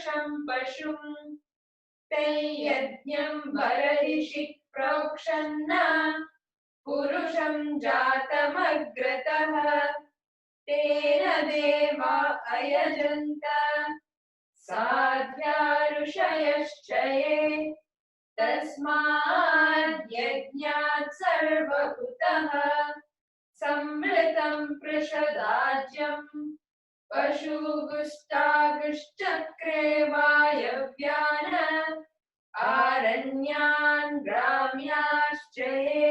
पुरुषं पशुं ते यज्ञं बर्हिषि प्रोक्षन्न पुरुषं जातमग्रतः तेन देवा अयजन्त साध्या ऋषयश्चये तस्माद् यज्ञात् सर्वभूतः संवृतं पृषदाज्यं पशुगुष्टागुश्चक्रे वायव्यान् आरण्यान् ग्राम्याश्च ये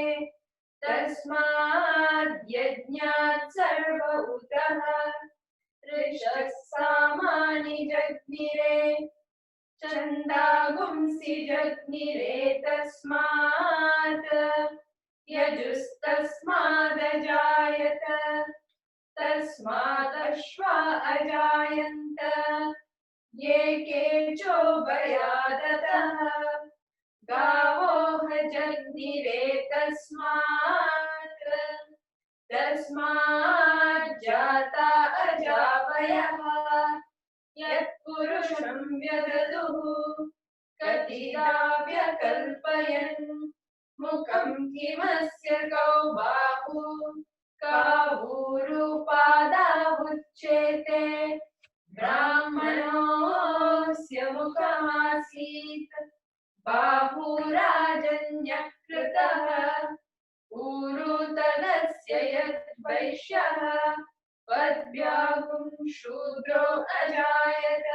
तस्माद् यज्ञात् सर्वभूतः ऋषः सामानि जग्निरे छन्दागुंसि जग्निरे तस्मात् यजुस्तस्मादजायत तस्मादश्वा अजायन्त ये केचोभयादतः गावो जग्निरे तस्मात् जाता अजावयः यत्पुरुषं व्यददुः कतिदा व्यकल्पयन् मुखं किमस्य कौ बाहु कावूरुपादावुच्येते ब्राह्मणोऽस्य मुखमासीत् बाहुराजन्यकृतः ऊरु तदस्य यद्वैश्यः पद्भ्यागुं शूद्रो अजायत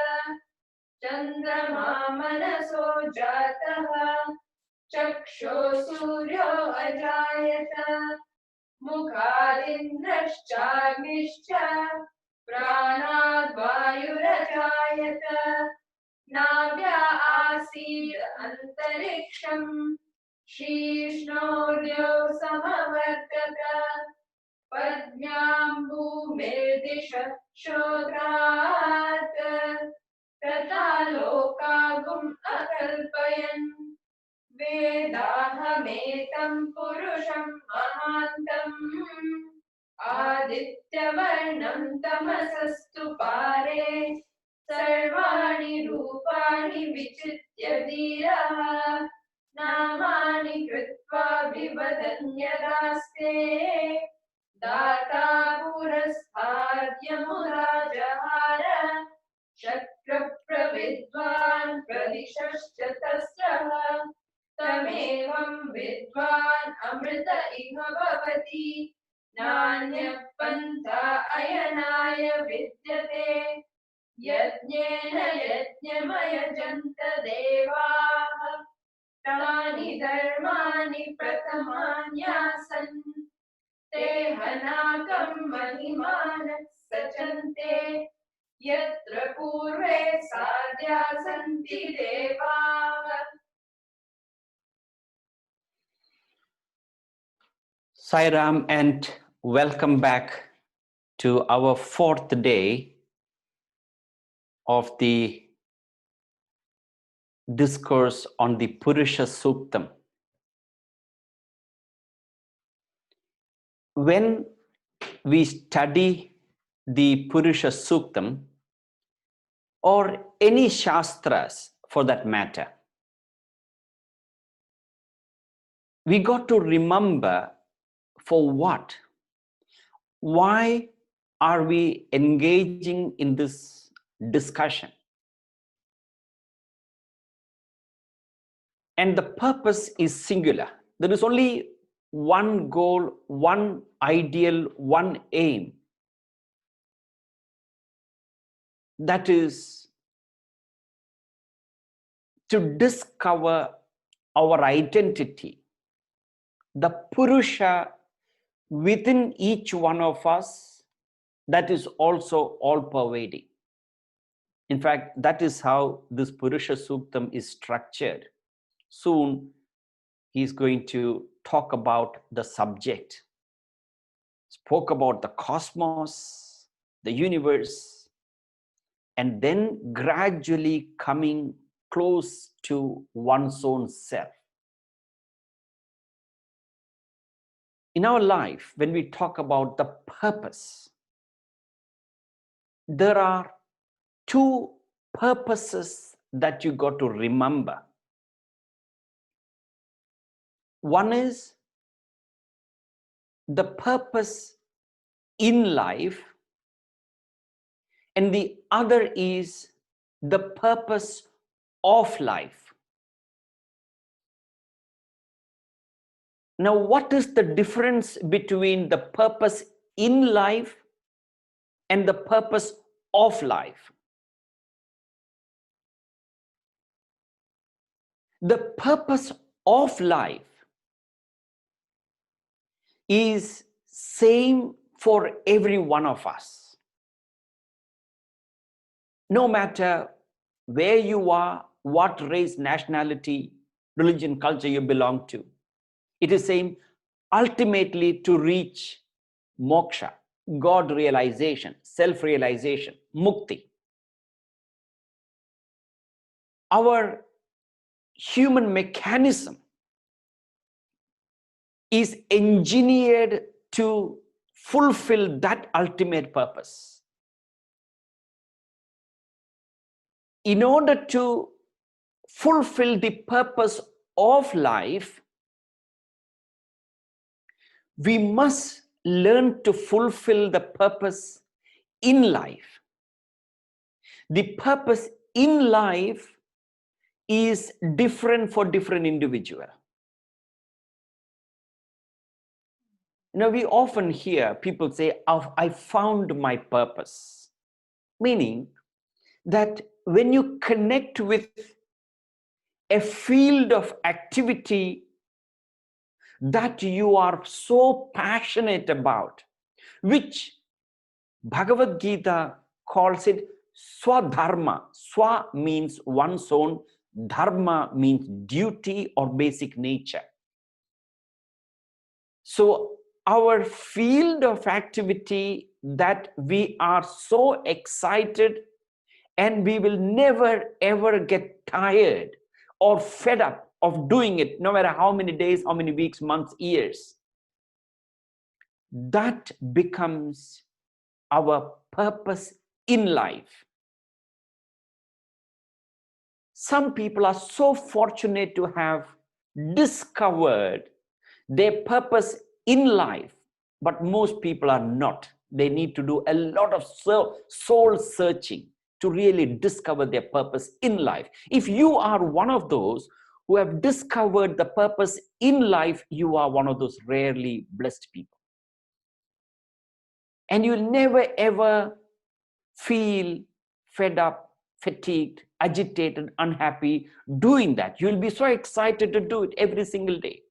चन्द्रमा मनसो जातः चक्षो सूर्यो अजायत मुखादिन्द्रश्चाग्निश्च प्राणाद् वायुरजायत नाभ्या आसीत् अन्तरिक्षम् शीर्ष्णोर्यो समवर्तत पद्भ्यां भूमिर्दिशः शोध्रात् तथा लोकागुम् अकल्पयन् वेदाहमेतं पुरुषं महान्तम् आदित्यवर्णं तमसस्तु पारे सर्वाणि रूपाणि विचित्य धीरः नामानि कृत्वा विवदन्यदास्ते दाता पुरस्ताद्यमुराजहार शक्रप्रविद्वान् प्रदिशश्च तस्रः तमेवं विद्वान् अमृत इह भवति नान्यः पन्था अयनाय विद्यते यज्ञेन यज्ञमयजन्त देवाः तानि धर्माणि प्रथमान्यासन् ते हनाकं महिमानः सचन्ते यत्र पूर्वे साध्या सन्ति देवाः. Sai Ram, and welcome back to our fourth day of the discourse on the Purusha Suktam. When we study the Purusha Suktam, or any Shastras for that matter, we got to remember for what? Why are we engaging in this discussion? And the purpose is singular. There is only one goal, one ideal, one aim. That is to discover our identity, the Purusha within each one of us, that is also all-pervading. In fact, that is how this Purusha Suktam is structured. Soon, he is going to talk about the subject. Spoke about the cosmos, the universe, and then gradually coming close to one's own self. In our life, when we talk about the purpose, there are two purposes that you got to remember. One is the purpose in life, and the other is the purpose of life. Now, what is the difference between the purpose in life and the purpose of life? The purpose of life is same for every one of us. No matter where you are, what race, nationality, religion, culture you belong to, it is same ultimately to reach moksha, God realization, self-realization, mukti. Our human mechanism is engineered to fulfill that ultimate purpose. In order to fulfill the purpose of life, we must learn to fulfill the purpose in life. The purpose in life is different for different individual. Now, we often hear people say, I found my purpose. Meaning that when you connect with a field of activity that you are so passionate about, which Bhagavad Gita calls it swadharma. Swa means one's own, dharma means duty or basic nature. So our field of activity that we are so excited and we will never ever get tired or fed up of doing it, no matter how many days, how many weeks, months, years, that becomes our purpose in life. Some people are so fortunate to have discovered their purpose in life, but most people are not. They need to do a lot of soul searching to really discover their purpose in life. If you are one of those who have discovered the purpose in life, you are one of those rarely blessed people. And you'll never ever feel fed up, fatigued, agitated, unhappy doing that. You'll be so excited to do it every single day.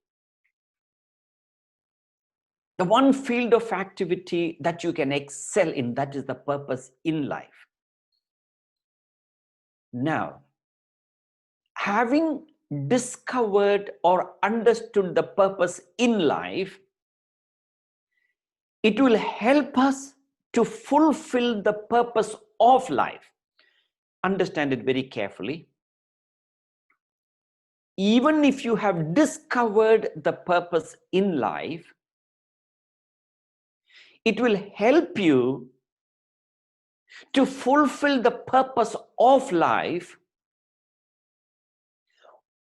The one field of activity that you can excel in, that is the purpose in life. Now, having discovered or understood the purpose in life, it will help us to fulfill the purpose of life. Understand it very carefully. Even if you have discovered the purpose in life, it will help you to fulfill the purpose of life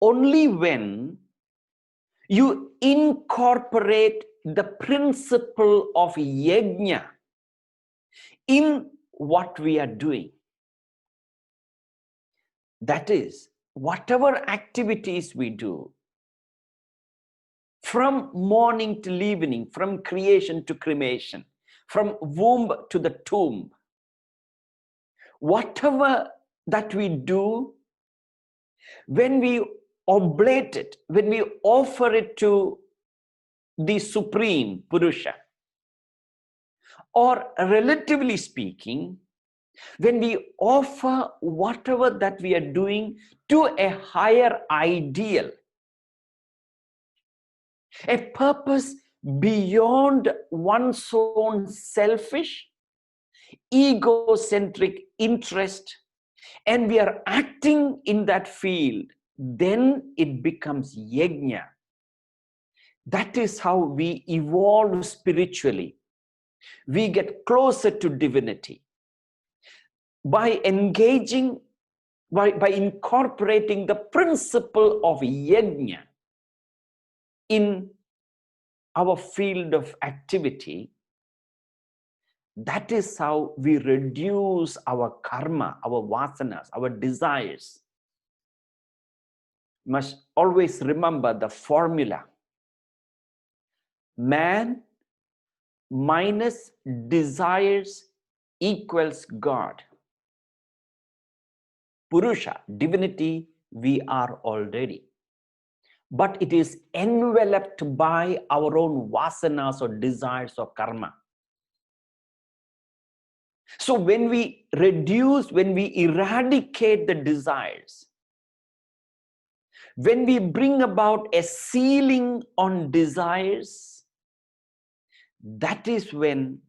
only when you incorporate the principle of yajna in what we are doing. That is, whatever activities we do, from morning till evening, from creation to cremation, from womb to the tomb, whatever that we do, when we oblate it, when we offer it to the Supreme Purusha, or relatively speaking, when we offer whatever that we are doing to a higher ideal, a purpose beyond one's own selfish, egocentric interest, and we are acting in that field, then it becomes yajna. That is how we evolve spiritually. We get closer to divinity. By engaging by incorporating the principle of yajna in our field of activity, that is how we reduce our karma, our vasanas, our desires. Must always remember the formula. Man minus desires equals God. Purusha, divinity, we are already. But it is enveloped by our own vasanas or desires or karma. So when we reduce, when we eradicate the desires, when we bring about a ceiling on desires, that is when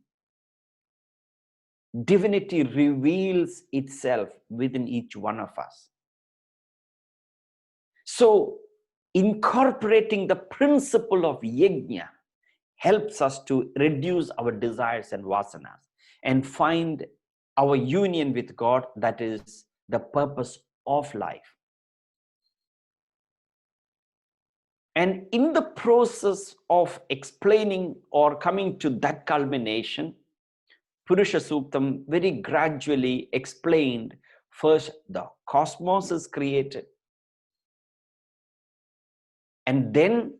divinity reveals itself within each one of us. So incorporating the principle of yajna helps us to reduce our desires and vasanas and find our union with God, that is the purpose of life. And in the process of explaining or coming to that culmination, Purusha Suktam very gradually explained first the cosmos is created, and then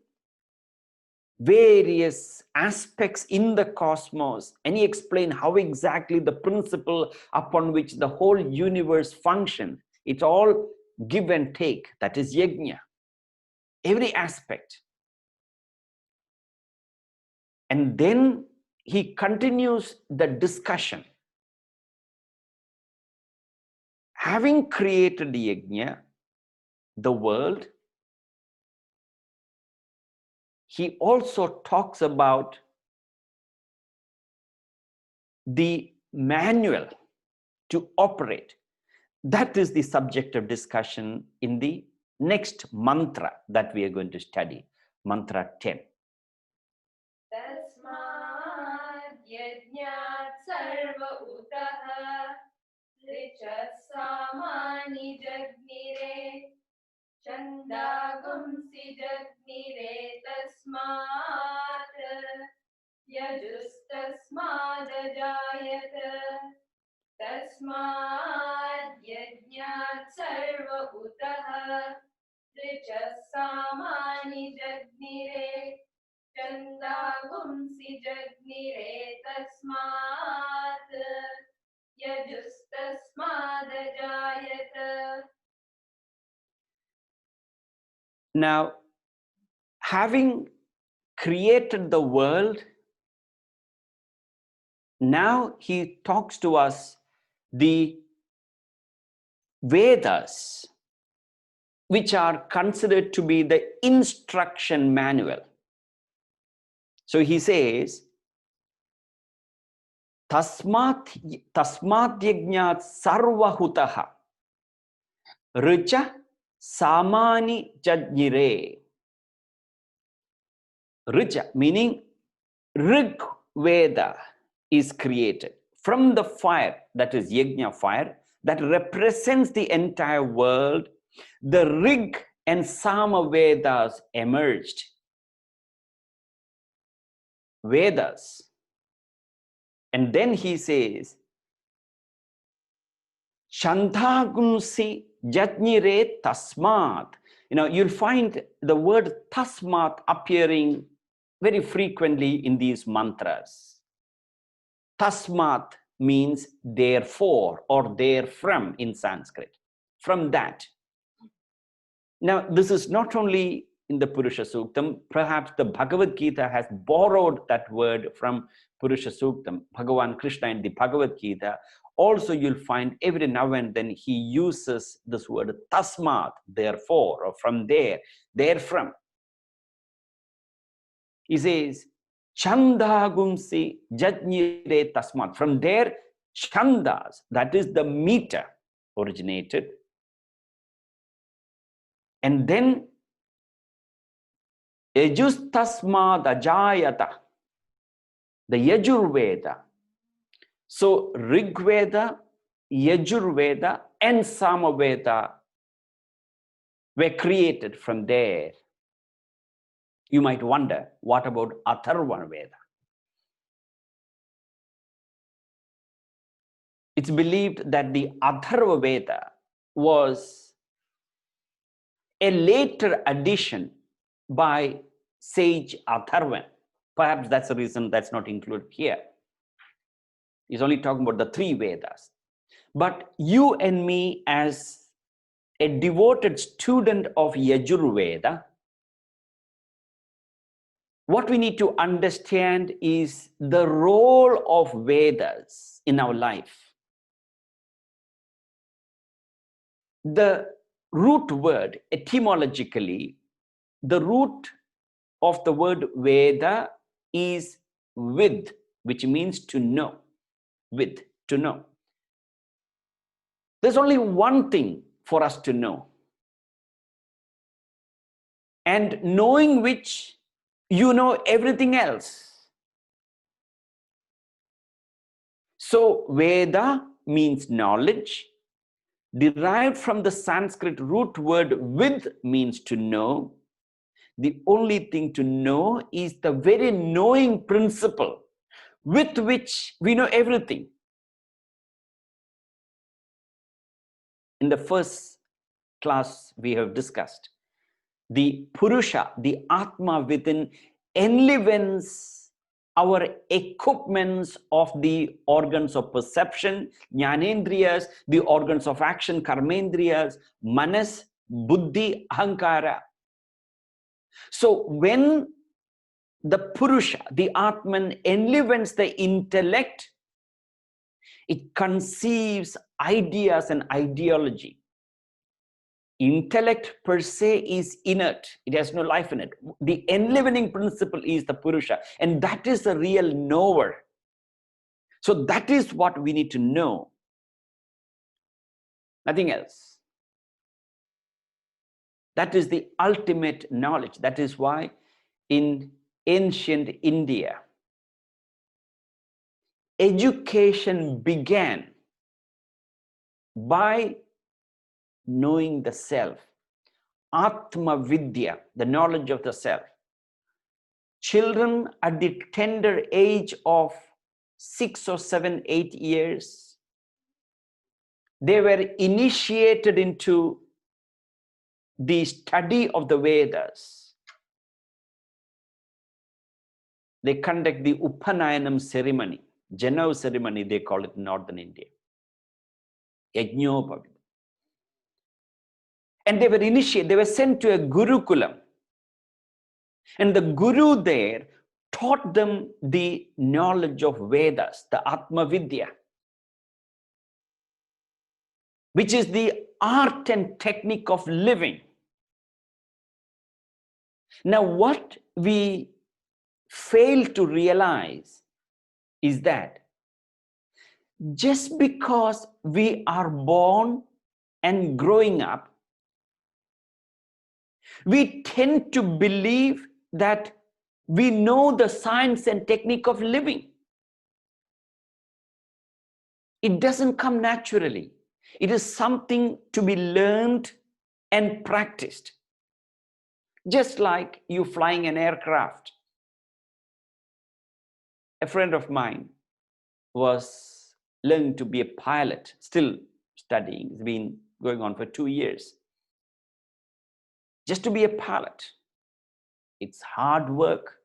various aspects in the cosmos, and he explained how exactly the principle upon which the whole universe functions. It's all give and take, that is yajna, every aspect. And then he continues the discussion. Having created the yajna, the world, he also talks about the manual to operate. That is the subject of discussion in the next mantra that we are going to study, mantra 10. Tasmad yajnat sarva utah richas samani jagnire chandagumsi jagnire tasmad yajustasmad ajayat tasmad yajnat sarva utah richas samani jagnire chandagumsi jagnire tasmat yajustasmad ajayat. Now, having created the world, now he talks to us the Vedas, which are considered to be the instruction manual. So he says, Tasmat yajnat sarvahutaha richa samani jajnire. Richa, meaning Rig Veda is created from the fire, that is yajna fire, that represents the entire world. The Rig and Sama Vedas emerged. Vedas. And then he says, Chandagumsi jajnire tasmat. You'll find the word tasmat appearing very frequently in these mantras. Tasmat means therefore or therefrom in Sanskrit. From that. Now, this is not only in the Purusha Suktam, perhaps the Bhagavad Gita has borrowed that word from Purusha Suktam. Bhagavan Krishna in the Bhagavad Gita, also you'll find every now and then he uses this word tasmat, therefore, or from there, therefrom. He says, Chandagumsi jajnire tasmat. From there, chandas, that is the meter, originated. And then Yajustasmad ajayata, the Yajurveda. So Rigveda, Yajurveda, and Samaveda were created from there. You might wonder, what about Atharva Veda? It's believed that the Atharva Veda was a later addition by sage Atharvan. Perhaps that's the reason that's not included here. He's only talking about the three Vedas. But you and me, as a devoted student of Yajurveda, what we need to understand is the role of Vedas in our life. The root word, etymologically, the root of the word Veda is with, which means to know. With, to know. There's only one thing for us to know. And knowing which, you know everything else. So Veda means knowledge, derived from the Sanskrit root word with means to know. The only thing to know is the very knowing principle with which we know everything. In the first class we have discussed, the Purusha, the Atma within, enlivens our equipments of the organs of perception, Jnanendriyas, the organs of action, Karmendriyas, Manas, Buddhi, Ahankara. So when the Purusha, the Atman, enlivens the intellect, it conceives ideas and ideology. Intellect per se is inert. It has no life in it. The enlivening principle is the Purusha, and that is the real knower. So that is what we need to know. Nothing else. That is the ultimate knowledge. That is why in ancient India, education began by knowing the self. Atma Vidya, the knowledge of the self. Children at the tender age of 6 or 7, 8 years, they were initiated into the study of the Vedas. They conduct the Upanayanam ceremony, Janau ceremony, they call it in northern India. Yajñopavita. And they were initiated, they were sent to a Gurukulam. And the Guru there taught them the knowledge of Vedas, the Atma Vidya, which is the art and technique of living. Now, what we fail to realize is that just because we are born and growing up, we tend to believe that we know the science and technique of living. It doesn't come naturally. It is something to be learned and practiced. Just like you flying an aircraft. A friend of mine was learning to be a pilot, still studying. It's been going on for 2 years. Just to be a pilot, it's hard work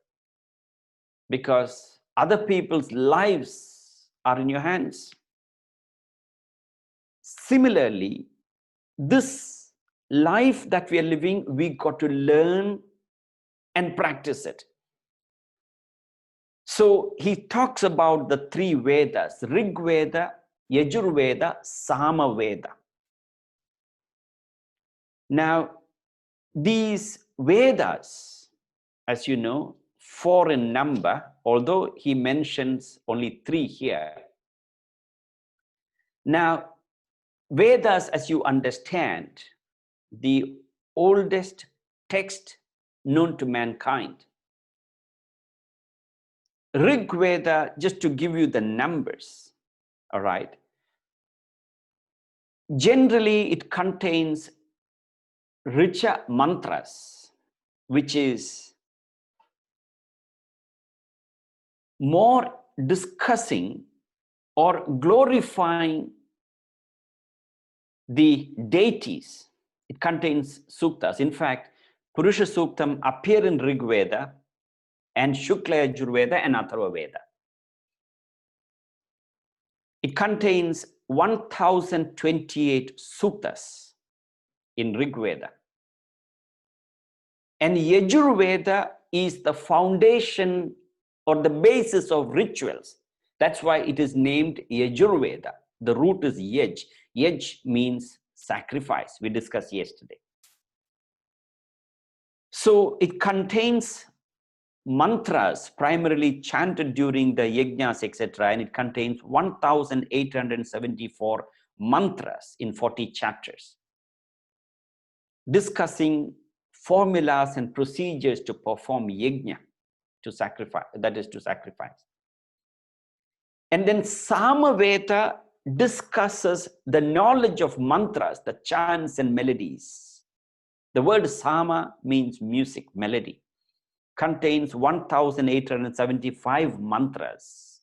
because other people's lives are in your hands. Similarly, this life that we are living, we got to learn and practice it. So he talks about the three Vedas, Rig Veda, Yajurveda, Sama Veda. Now, these Vedas, as you know, 4 in number, although he mentions only 3 here. Now, Vedas, as you understand, the oldest text known to mankind. Rig Veda, just to give you the numbers, all right, Generally, it contains richer mantras, which is more discussing or glorifying the deities. It contains suktas. In fact, Purusha Suktam appear in Rig Veda and Shukla Yajurveda and Atharva Veda. It contains 1028 suktas in Rig Veda. And Yajurveda is the foundation or the basis of rituals. That's why it is named Yajurveda. The root is Yaj. Yaj means sacrifice. We discussed yesterday. So it contains mantras primarily chanted during the yajnas, etc. And it contains 1874 mantras in 40 chapters, discussing formulas and procedures to perform yajna, to sacrifice, that is to sacrifice. And then Samaveda discusses the knowledge of mantras, the chants and melodies. The word Sama means music, melody. Contains 1875 mantras.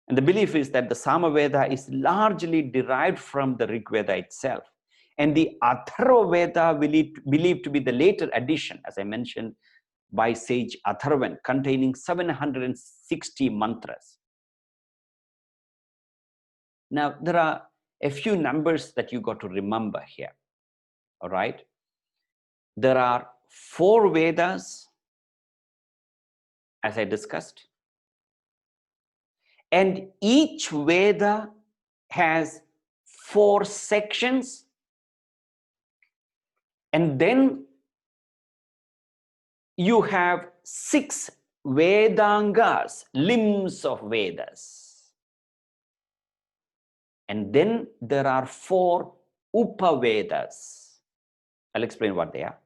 And the belief is that the Samaveda is largely derived from the Rig Veda itself. And the Atharva Veda believed to be the later addition, as I mentioned, by sage Atharvan, containing 760 mantras. Now, there are a few numbers that you got to remember here. All right. There are 4 Vedas, as I discussed. And each Veda has 4 sections. And then you have 6 Vedangas, limbs of Vedas. And then there are 4 Upavedas. I'll explain what they are.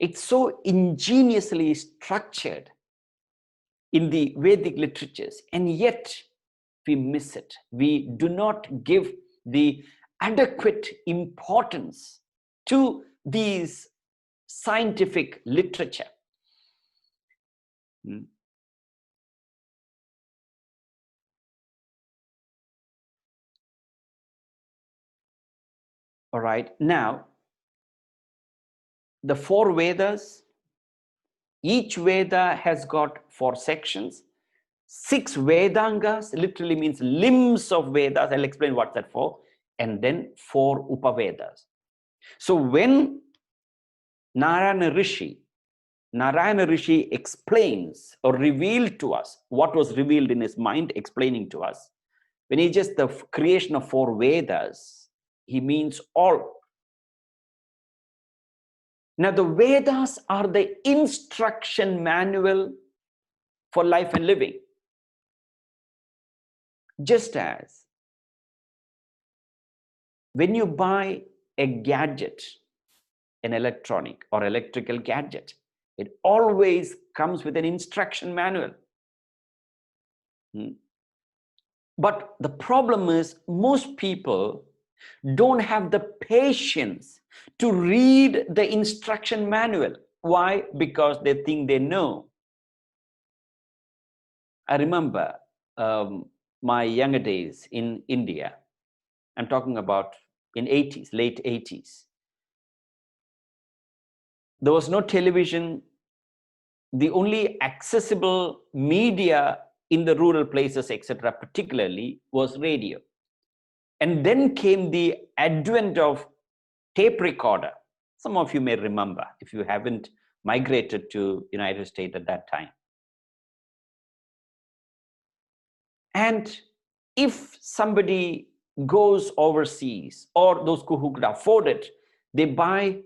It's so ingeniously structured in the Vedic literatures, and yet we miss it. We do not give the adequate importance to these scientific literature. All right, now the 4 Vedas, each Veda has got 4 sections, 6 Vedangas, literally means limbs of Vedas. I'll explain what that for, and then 4 Upavedas. So when Narayana Rishi explains or revealed to us what was revealed in his mind, explaining to us, when he just the creation of 4 Vedas, he means all. Now the Vedas are the instruction manual for life and living. Just as when you buy a gadget, an electronic or electrical gadget, it always comes with an instruction manual. But the problem is most people don't have the patience to read the instruction manual. Why? Because they think they know. I remember my younger days in India. I'm talking about in 80s, late 80s. There was no television. The only accessible media in the rural places, etc., particularly, was radio. And then came the advent of tape recorder. Some of you may remember if you haven't migrated to United States at that time. And if somebody goes overseas, or those who could afford it, they buy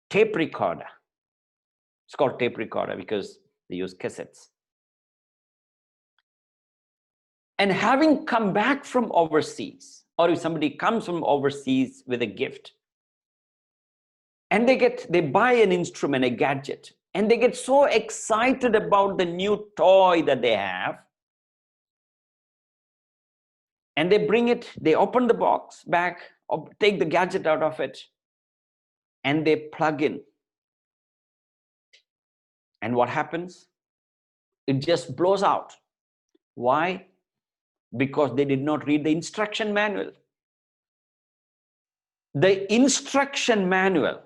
tape recorder. It's called tape recorder because they use cassettes. And having come back from overseas, or if somebody comes from overseas with a gift, and they buy an instrument, a gadget, and they get so excited about the new toy that they have, And they bring it, they open the box back, take the gadget out of it, and they plug in. And what happens? It just blows out. Why? Because they did not read the instruction manual. The instruction manual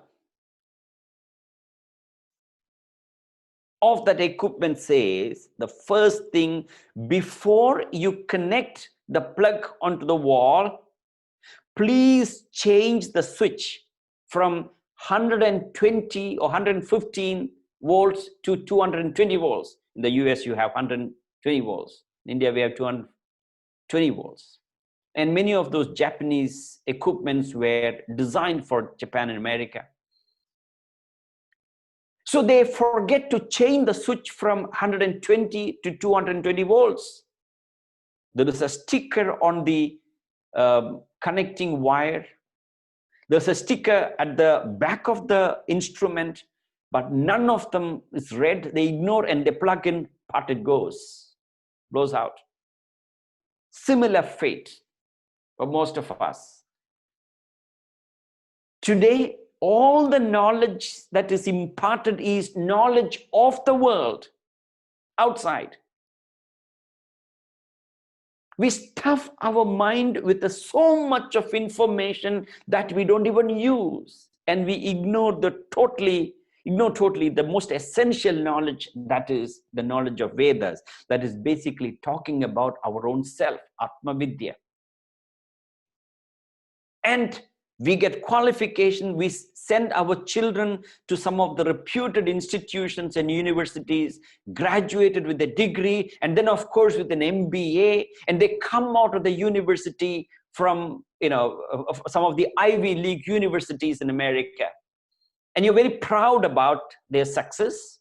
of that equipment says the first thing, before you connect the plug onto the wall, please change the switch from 120 or 115 volts to 220 volts. In the US, you have 120 volts. In India, we have 220 volts. And many of those Japanese equipments were designed for Japan and America. So they forget to change the switch from 120 to 220 volts. There is a sticker on the connecting wire. There's a sticker at the back of the instrument, but none of them is read. They ignore and they plug in, part it goes, blows out. Similar fate for most of us. Today, all the knowledge that is imparted is knowledge of the world outside. We stuff our mind with so much of information that we don't even use, and we ignore totally the most essential knowledge, that is the knowledge of Vedas, that is basically talking about our own self, Atma Vidya. And we get qualification, we send our children to some of the reputed institutions and universities, graduated with a degree, and then of course with an MBA, and they come out of the university from, some of the Ivy League universities in America. And you're very proud about their success.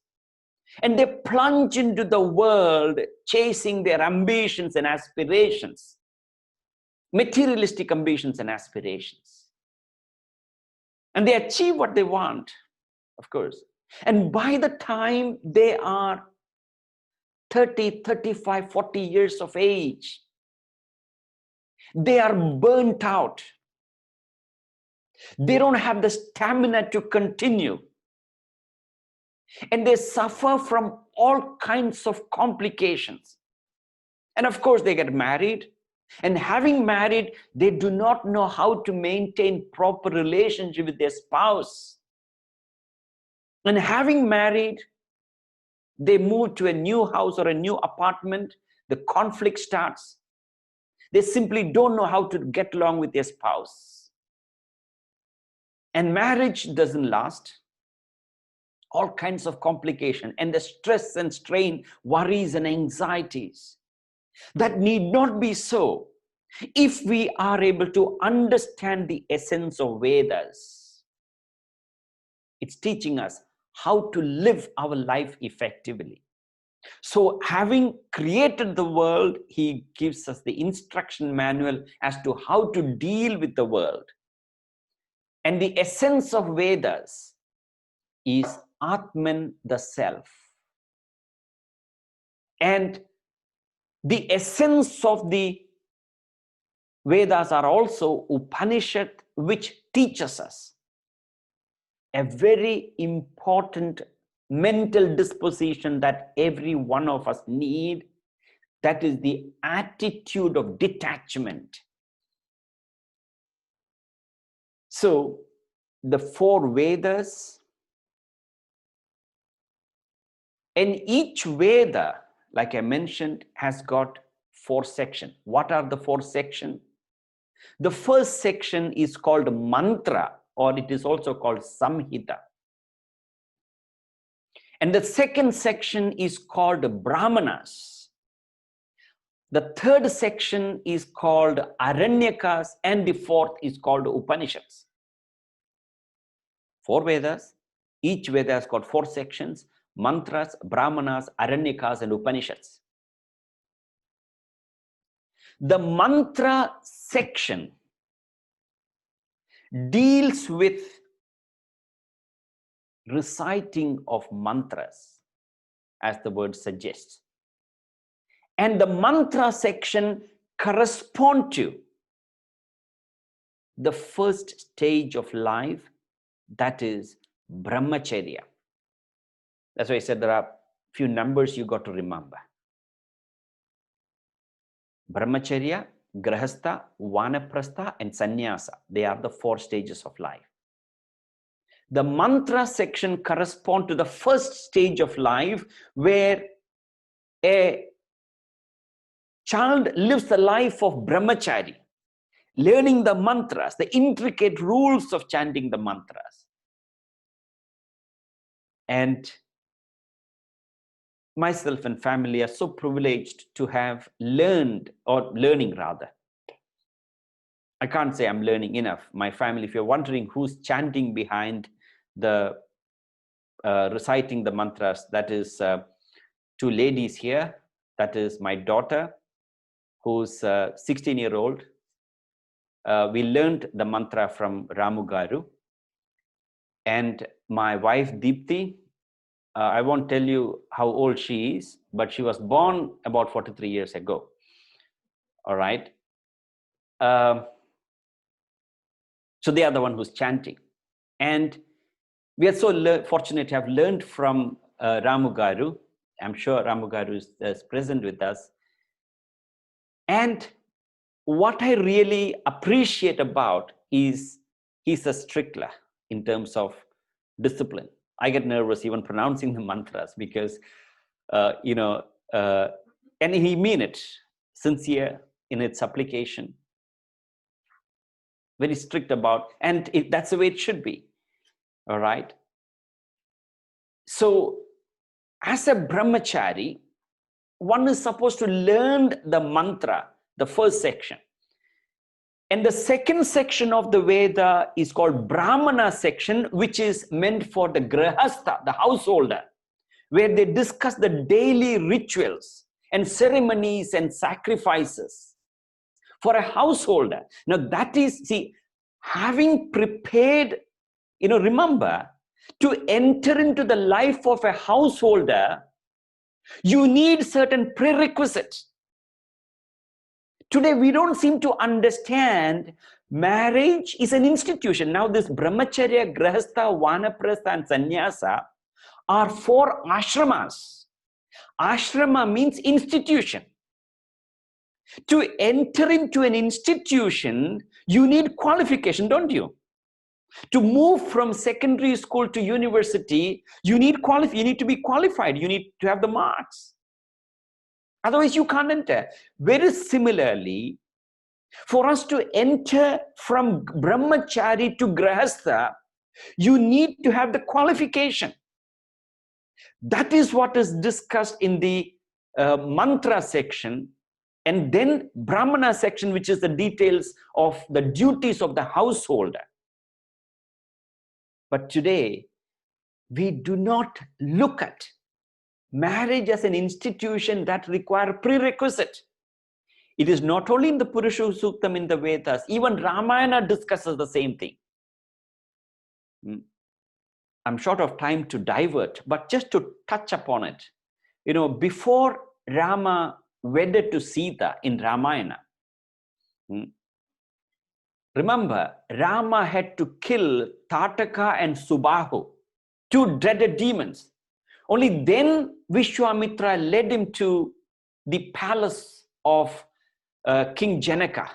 And they plunge into the world chasing their ambitions and aspirations, materialistic ambitions and aspirations. And they achieve what they want, of course. And by the time they are 30, 35, 40 years of age, they are burnt out. They don't have the stamina to continue. And they suffer from all kinds of complications. And of course, they get married. And having married, they do not know how to maintain proper relationship with their spouse. And having married, they move to a new house or a new apartment, the conflict starts. They simply don't know how to get along with their spouse. And marriage doesn't last. All kinds of complication, and the stress and strain, worries and anxieties. That need not be so if we are able to understand the essence of Vedas. It's teaching us how to live our life effectively. So having created the world, he gives us the instruction manual as to how to deal with the world. And the essence of Vedas is Atman, the self. And the essence of the Vedas are also Upanishad, which teaches us a very important mental disposition that every one of us need. That is the attitude of detachment. So the four Vedas, and each Veda, like I mentioned, has got 4 sections. What are the 4 sections? The first section is called mantra, or it is also called samhita. And the second section is called brahmanas. The third section is called aranyakas, and the fourth is called Upanishads. 4 Vedas. Each Veda has got 4 sections: mantras, brahmanas, aranyakas, and Upanishads. The mantra section deals with reciting of mantras, as the word suggests. And the mantra section correspond to the first stage of life, that is brahmacharya. That's why I said there are few numbers you got to remember. Brahmacharya, grahastha, vanaprastha and sannyasa. They are the 4 stages of life. The mantra section corresponds to the first stage of life, where a child lives the life of brahmachari, learning the mantras, the intricate rules of chanting the mantras. And myself and family are so privileged to have learned, or learning rather. I can't say I'm learning enough. My family, if you're wondering who's chanting behind the reciting the mantras, that is 2 ladies here. That is my daughter, who's 16-year-old. We learned the mantra from Ramu Garu. And my wife Deepthi, I won't tell you how old she is, but she was born about 43 years ago. All right. So they are the one who's chanting. And we are so fortunate to have learned from Ramu Garu. I'm sure Ramu Garu is present with us. And what I really appreciate about is he's a stickler in terms of discipline. I get nervous even pronouncing the mantras because, and he mean it, sincere in its application, very strict about, and that's the way it should be. All right. So as a brahmachari, one is supposed to learn the mantra, the first section. And the second section of the Veda is called Brahmana section, which is meant for the grahastha, the householder, where they discuss the daily rituals and ceremonies and sacrifices for a householder. Now that is, see, having prepared, remember, to enter into the life of a householder, you need certain prerequisites. Today, we don't seem to understand marriage is an institution. Now, this brahmacharya, grahastha, vanaprastha, and sannyasa are 4 ashramas. Ashrama means institution. To enter into an institution, you need qualification, don't you? To move from secondary school to university, you need to be qualified. You need to have the marks. Otherwise, you can't enter. Very similarly, for us to enter from brahmachari to grahastha, you need to have the qualification. That is what is discussed in the mantra section, and then brahmana section, which is the details of the duties of the householder. But today, we do not look at marriage as an institution that requires prerequisite. It is not only in the PURUSA SUKTAM in the Vedas, even Ramayana discusses the same thing. I'm short of time to divert, but just to touch upon it. Before Rama wedded to Sita in Ramayana, remember, Rama had to kill Tataka and Subahu, 2 dreaded demons. Only then Vishwamitra led him to the palace of King Janaka,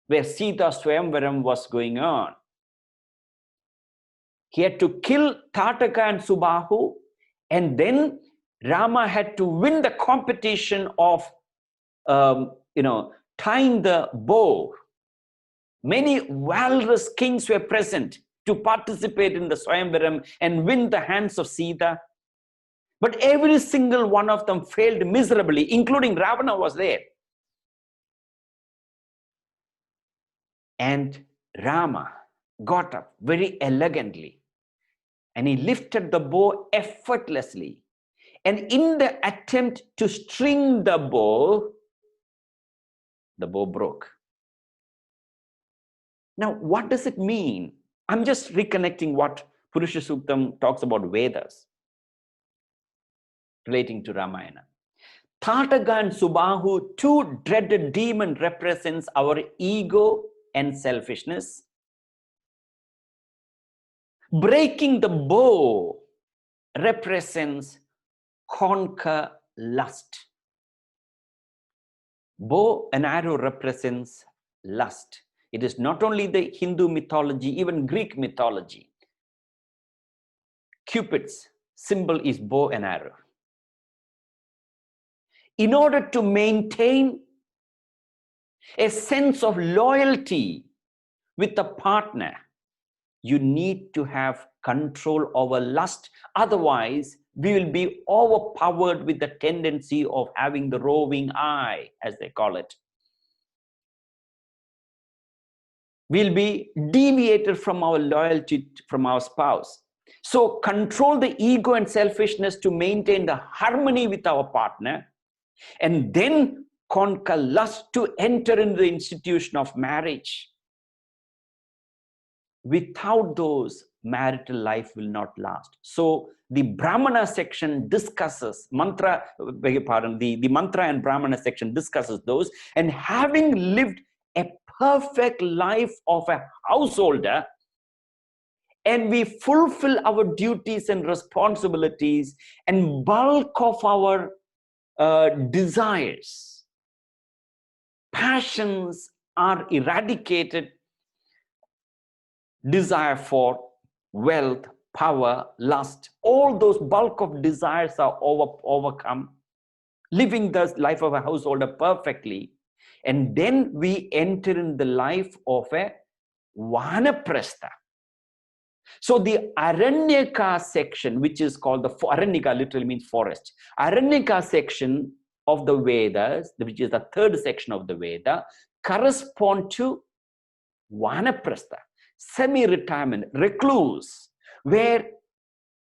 where Sita Swayamvaram was going on. He had to kill Tataka and Subahu, and then Rama had to win the competition of, tying the bow. Many valorous kings were present to participate in the Swayamvaram and win the hands of Sita. But every single one of them failed miserably, including Ravana was there. And Rama got up very elegantly and he lifted the bow effortlessly. And in the attempt to string the bow broke. Now, what does it mean? I'm just reconnecting what PURUSA SUKTAM talks about Vedas relating to Ramayana. Tataka and Subahu, two dreaded demons, represents our ego and selfishness. Breaking the bow represents conquer lust. Bow and arrow represents lust. It is not only the Hindu mythology, even Greek mythology. Cupid's symbol is bow and arrow. In order to maintain a sense of loyalty with a partner, you need to have control over lust. Otherwise, we will be overpowered with the tendency of having the roving eye, as they call it. We'll be deviated from our loyalty from our spouse. So control the ego and selfishness to maintain the harmony with our partner, and then conquer lust to enter into the institution of marriage. Without those, marital life will not last. So the Brahmana section discusses mantra, beg your pardon, the mantra and Brahmana section discusses those. And having lived a perfect life of a householder, and we fulfill our duties and responsibilities, and bulk of our desires, passions are eradicated. Desire for wealth, power, lust, all those bulk of desires are overcome, living the life of a householder perfectly. And then we enter in the life of a vanaprastha. So the Aranyaka section, which is called the Aranyaka, literally means forest. Aranyaka section of the Vedas, which is the third section of the Veda, correspond to vanaprastha, semi-retirement, recluse, where,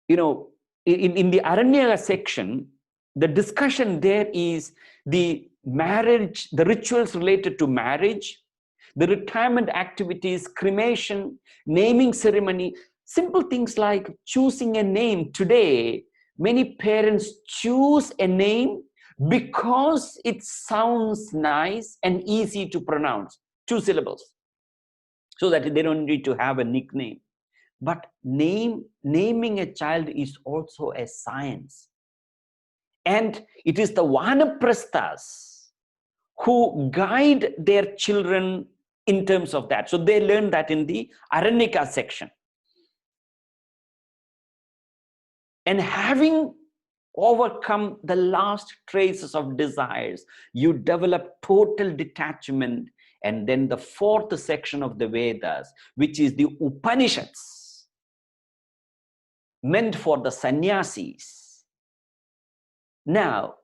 you know, in the Aranyaka section, the discussion there is the marriage, the rituals related to marriage, the retirement activities, cremation, naming ceremony, simple things like choosing a name. Today, many parents choose a name because it sounds nice and easy to pronounce, 2 syllables, so that they don't need to have a nickname. But naming a child is also a science. And it is the vanaprasthas who guide their children in terms of that. So they learn that in the Aranyaka section. And having overcome the last traces of desires, you develop total detachment. And then the fourth section of the Vedas, which is the Upanishads, meant for the sannyasis. Now,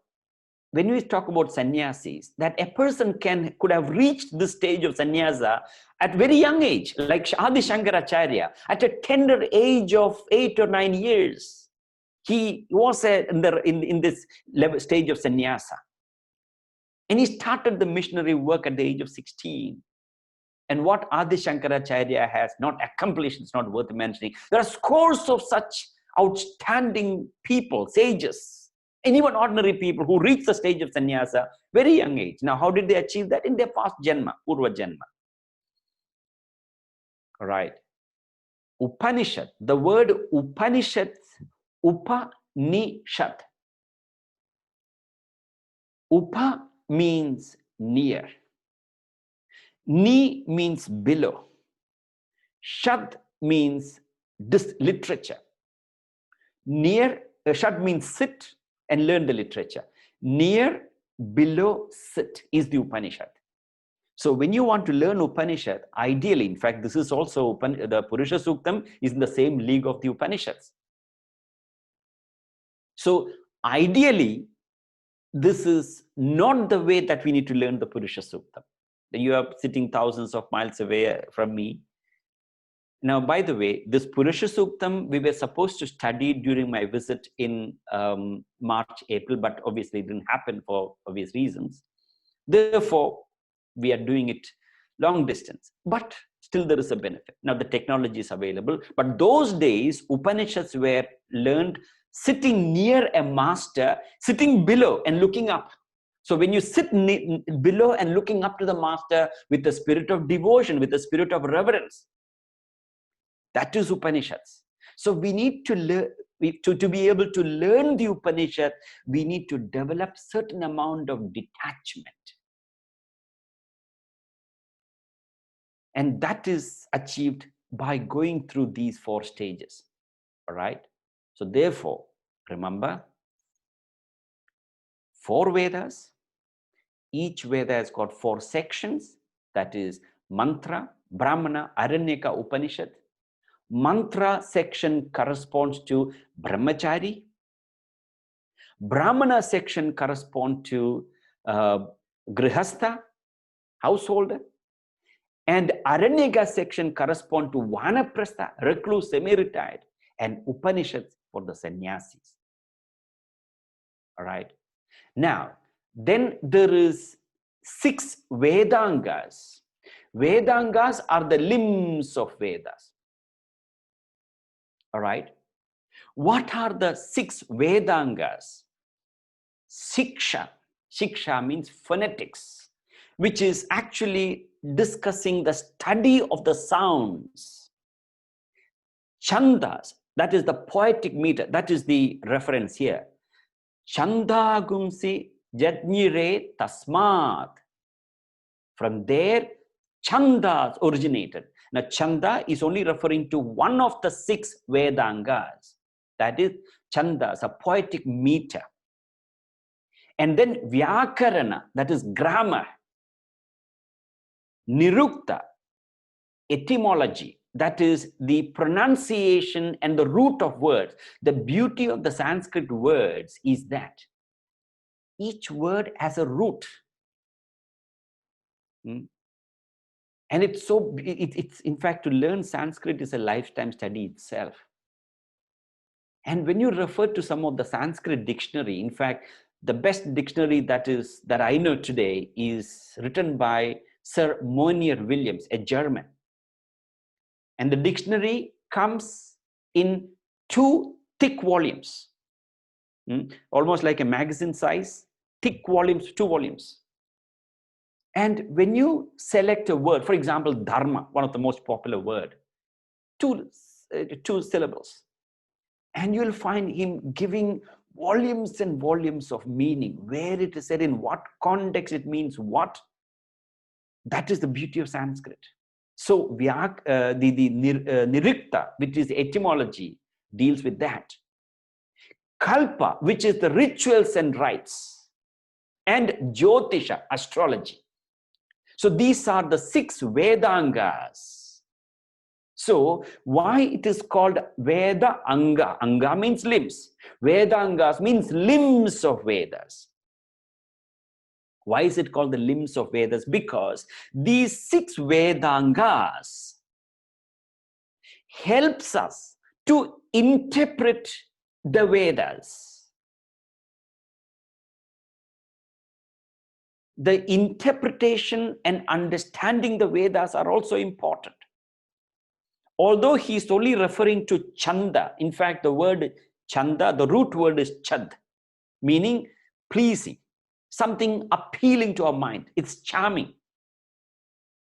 when we talk about sannyasis, that a person could have reached this stage of sannyasa at very young age, like Adi Shankaracharya, at a tender age of 8 or 9 years. He was in this stage of sannyasa. And he started the missionary work at the age of 16. And what Adi Shankaracharya has not accomplished, it's not worth mentioning. There are scores of such outstanding people, sages, and even ordinary people who reach the stage of sannyasa very young age. Now, how did they achieve that? In their past janma, purva janma. All right. Upanishad, the word Upanishad, Upanishad. Upa means near. Ni means below. Shad means this literature. Near, Shad means sit and learn the literature. Near, below, sit is the Upanishad. So when you want to learn Upanishad, ideally, in fact, this is also the Purusha Suktam is in the same league of the Upanishads. So ideally, this is not the way that we need to learn the Purusha Suktam. You are sitting thousands of miles away from me. Now, by the way, this Purusha Suktam, we were supposed to study during my visit in March, April, but obviously it didn't happen for obvious reasons. Therefore, we are doing it long distance, but still there is a benefit. Now, the technology is available, but those days, Upanishads were learned sitting near a master, sitting below and looking up. So when you sit below and looking up to the master with the spirit of devotion, with the spirit of reverence, that is Upanishads. So we need to learn, to be able to learn the Upanishad, we need to develop certain amount of detachment. And that is achieved by going through these 4 stages. All right. So therefore, remember, 4 Vedas. Each Veda has got 4 sections. That is Mantra, Brahmana, Aranyaka, Upanishad. Mantra section corresponds to Brahmachari. Brahmana section corresponds to Grihastha, householder. And Aranyaka section corresponds to Vanaprastha, recluse, semi-retired. And Upanishads for the sannyasis. All right. Now, then there is 6 Vedangas. Vedangas are the limbs of Vedas. All right. What are the 6 Vedangas? Shiksha. Shiksha means phonetics, which is actually discussing the study of the sounds. Chandas, that is the poetic meter. That is the reference here. Chanda gumsi jajnire tasmat. From there, chandas originated. Now, chanda is only referring to one of the 6 Vedangas. That is chandas, a poetic meter. And then vyakarana, that is grammar. Nirukta, etymology, that is the pronunciation and the root of words. The beauty of the Sanskrit words is that each word has a root. And it's so, it's in fact, to learn Sanskrit is a lifetime study itself. And when you refer to some of the Sanskrit dictionary, in fact, the best dictionary that I know today is written by Sir Monier Williams, a German. And the dictionary comes in 2 thick volumes, almost like a magazine size, thick volumes, 2 volumes. And when you select a word, for example, dharma, one of the most popular word, 2 syllables, and you'll find him giving volumes and volumes of meaning, where it is said, in what context it means what. That is the beauty of Sanskrit. So nirikta, which is etymology, deals with that. Kalpa, which is the rituals and rites, and Jyotisha, astrology. So these are the 6 Vedangas. So why it is called Veda Anga? Anga means limbs. Vedangas means limbs of Vedas. Why is it called the limbs of Vedas? Because these 6 Vedangas helps us to interpret the Vedas. The interpretation and understanding the Vedas are also important. Although he is only referring to chanda, in fact, the word chanda, the root word is chad, meaning pleasing, something appealing to our mind. It's charming.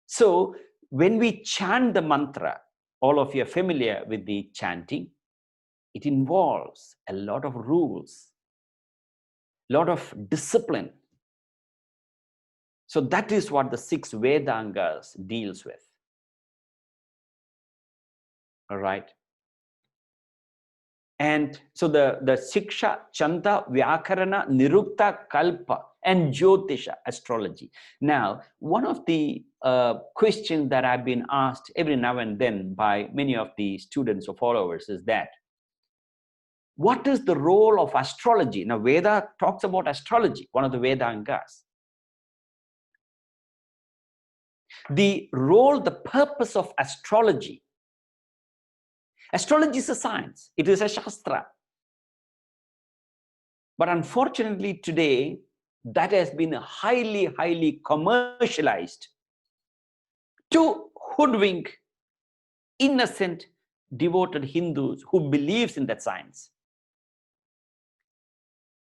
So when we chant the mantra, all of you are familiar with the chanting, it involves a lot of rules, a lot of discipline. So that is what the 6 Vedangas deals with. All right. And so the Shiksha, Chanda, Vyakarana, Nirukta, Kalpa, and Jyotisha, astrology. Now, one of the questions that I've been asked every now and then by many of the students or followers is that, what is the role of astrology? Now, Veda talks about astrology, one of the Vedangas. The role, the purpose of astrology. Astrology is a science. It is a shastra. But unfortunately today, that has been highly, highly commercialized to hoodwink innocent, devoted Hindus who believes in that science.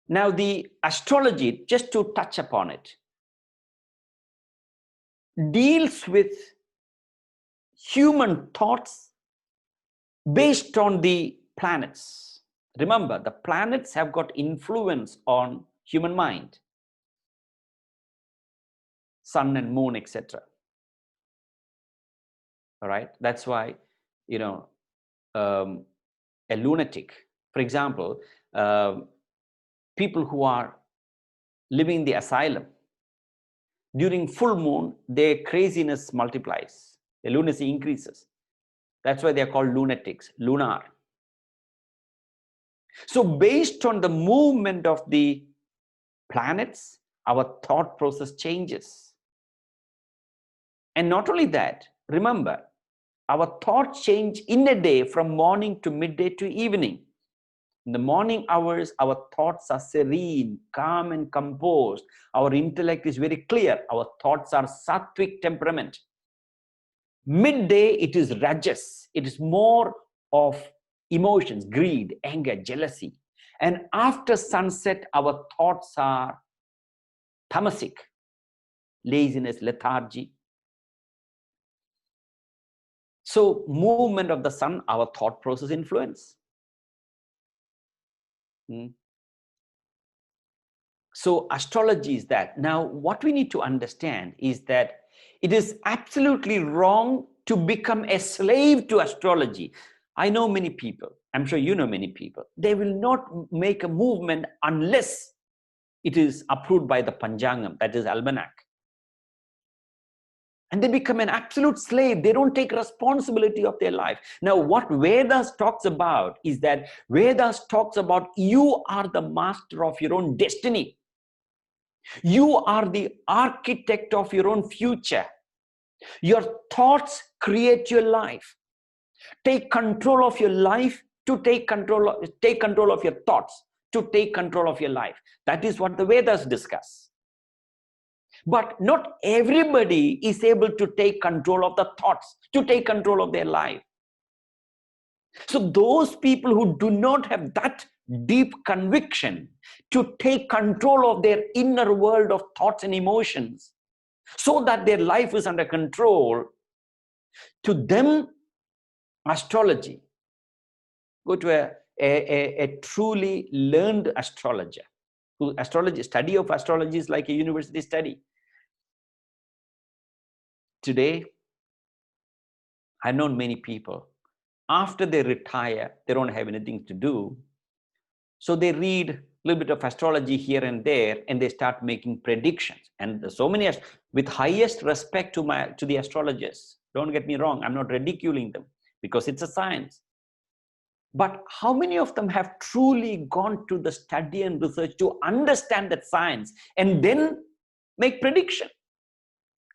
Now, the astrology, just to touch upon it, deals with human thoughts based on the planets. Remember, the planets have got influence on human mind, sun and moon, etc. All right, that's why, you know, a lunatic, for example, people who are living in the asylum, during full moon, their craziness multiplies, the lunacy increases. That's why they are called lunatics, lunar. So based on the movement of the planets, our thought process changes. And not only that, remember, our thoughts change in a day from morning to midday to evening. In the morning hours, our thoughts are serene, calm and composed. Our intellect is very clear. Our thoughts are sattvic temperament. Midday, it is rajas. It is more of emotions, greed, anger, jealousy. And after sunset, our thoughts are tamasic, laziness, lethargy. So movement of the sun, our thought process influence. So astrology is that. Now, what we need to understand is that it is absolutely wrong to become a slave to astrology. I know many people, I'm sure you know many people, they will not make a movement unless it is approved by the Panchangam, that is almanac. And they become an absolute slave. They don't take responsibility of their life. Now, what Vedas talks about is that Vedas talks about you are the master of your own destiny. You are the architect of your own future. Your thoughts create your life. Take control of your life to take control of your thoughts, to take control of your life. That is what the Vedas discuss. But not everybody is able to take control of the thoughts, to take control of their life. So those people who do not have that deep conviction to take control of their inner world of thoughts and emotions so that their life is under control, to them, astrology, go to a truly learned astrologer. Study of astrology is like a university study. Today, I've known many people, after they retire, they don't have anything to do. So they read a little bit of astrology here and there, and they start making predictions. And so many, with highest respect to the astrologers, don't get me wrong, I'm not ridiculing them because it's a science. But how many of them have truly gone to the study and research to understand that science and then make prediction?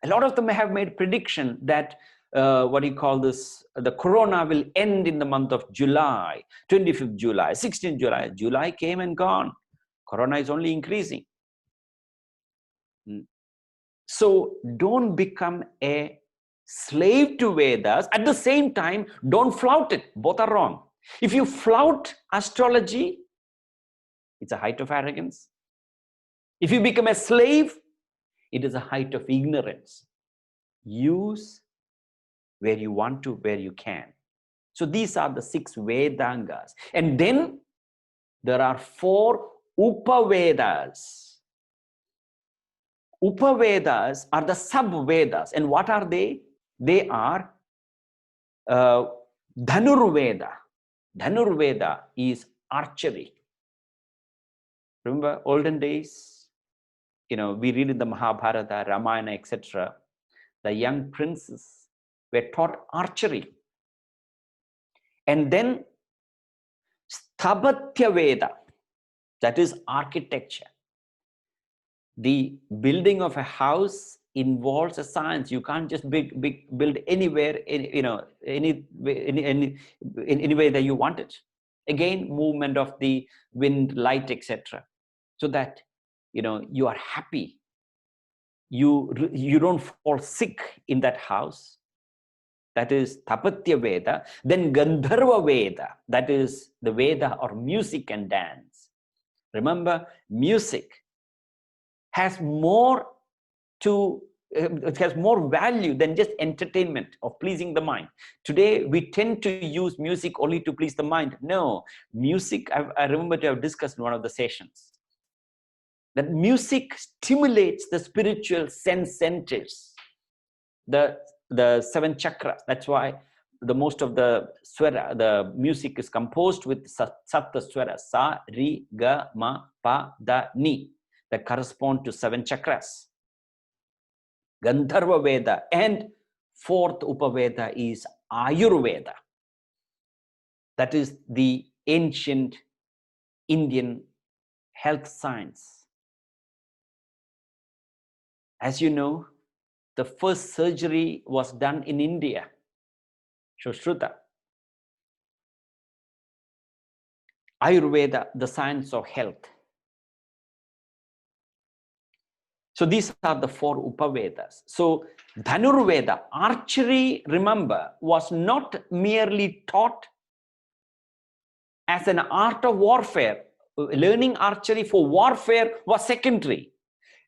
A lot of them have made prediction that the corona will end in the month of July, 25th July, 16th July. July came and gone. Corona is only increasing. So don't become a slave to Vedas. At the same time, don't flout it. Both are wrong. If you flout astrology, it's a height of arrogance. If you become a slave, it is a height of ignorance. Use where you want to, where you can. So these are the 6 Vedangas. And then there are 4 Upavedas. Upavedas are the sub-Vedas. And what are they? They are Dhanurveda. Dhanurveda is archery. Remember olden days, we read in the Mahabharata, Ramayana, etc. The young princes were taught archery. And then Sthabatya Veda, that is architecture. The building of a house involves a science. You can't just build anywhere, any way that you want it. Again, movement of the wind, light, etc. So that you are happy. You don't fall sick in that house. That is Tapatya Veda. Then Gandharva Veda, that is the Veda or music and dance. Remember, music has more it has more value than just entertainment of pleasing the mind. Today, we tend to use music only to please the mind. No, music, I remember to have discussed in one of the sessions, that music stimulates the spiritual sense centers, the 7 chakras. That's why the most of the swara, the music is composed with sapta swara, sa, ri, ga, ma, pa, da, ni, that correspond to 7 chakras. Gandharva Veda, and 4th Upaveda is Ayurveda. That is the ancient Indian health science. As you know, the first surgery was done in India, Shushruta. Ayurveda, the science of health. So these are the 4 Upavedas. So Dhanurveda, archery, remember, was not merely taught as an art of warfare. Learning archery for warfare was secondary.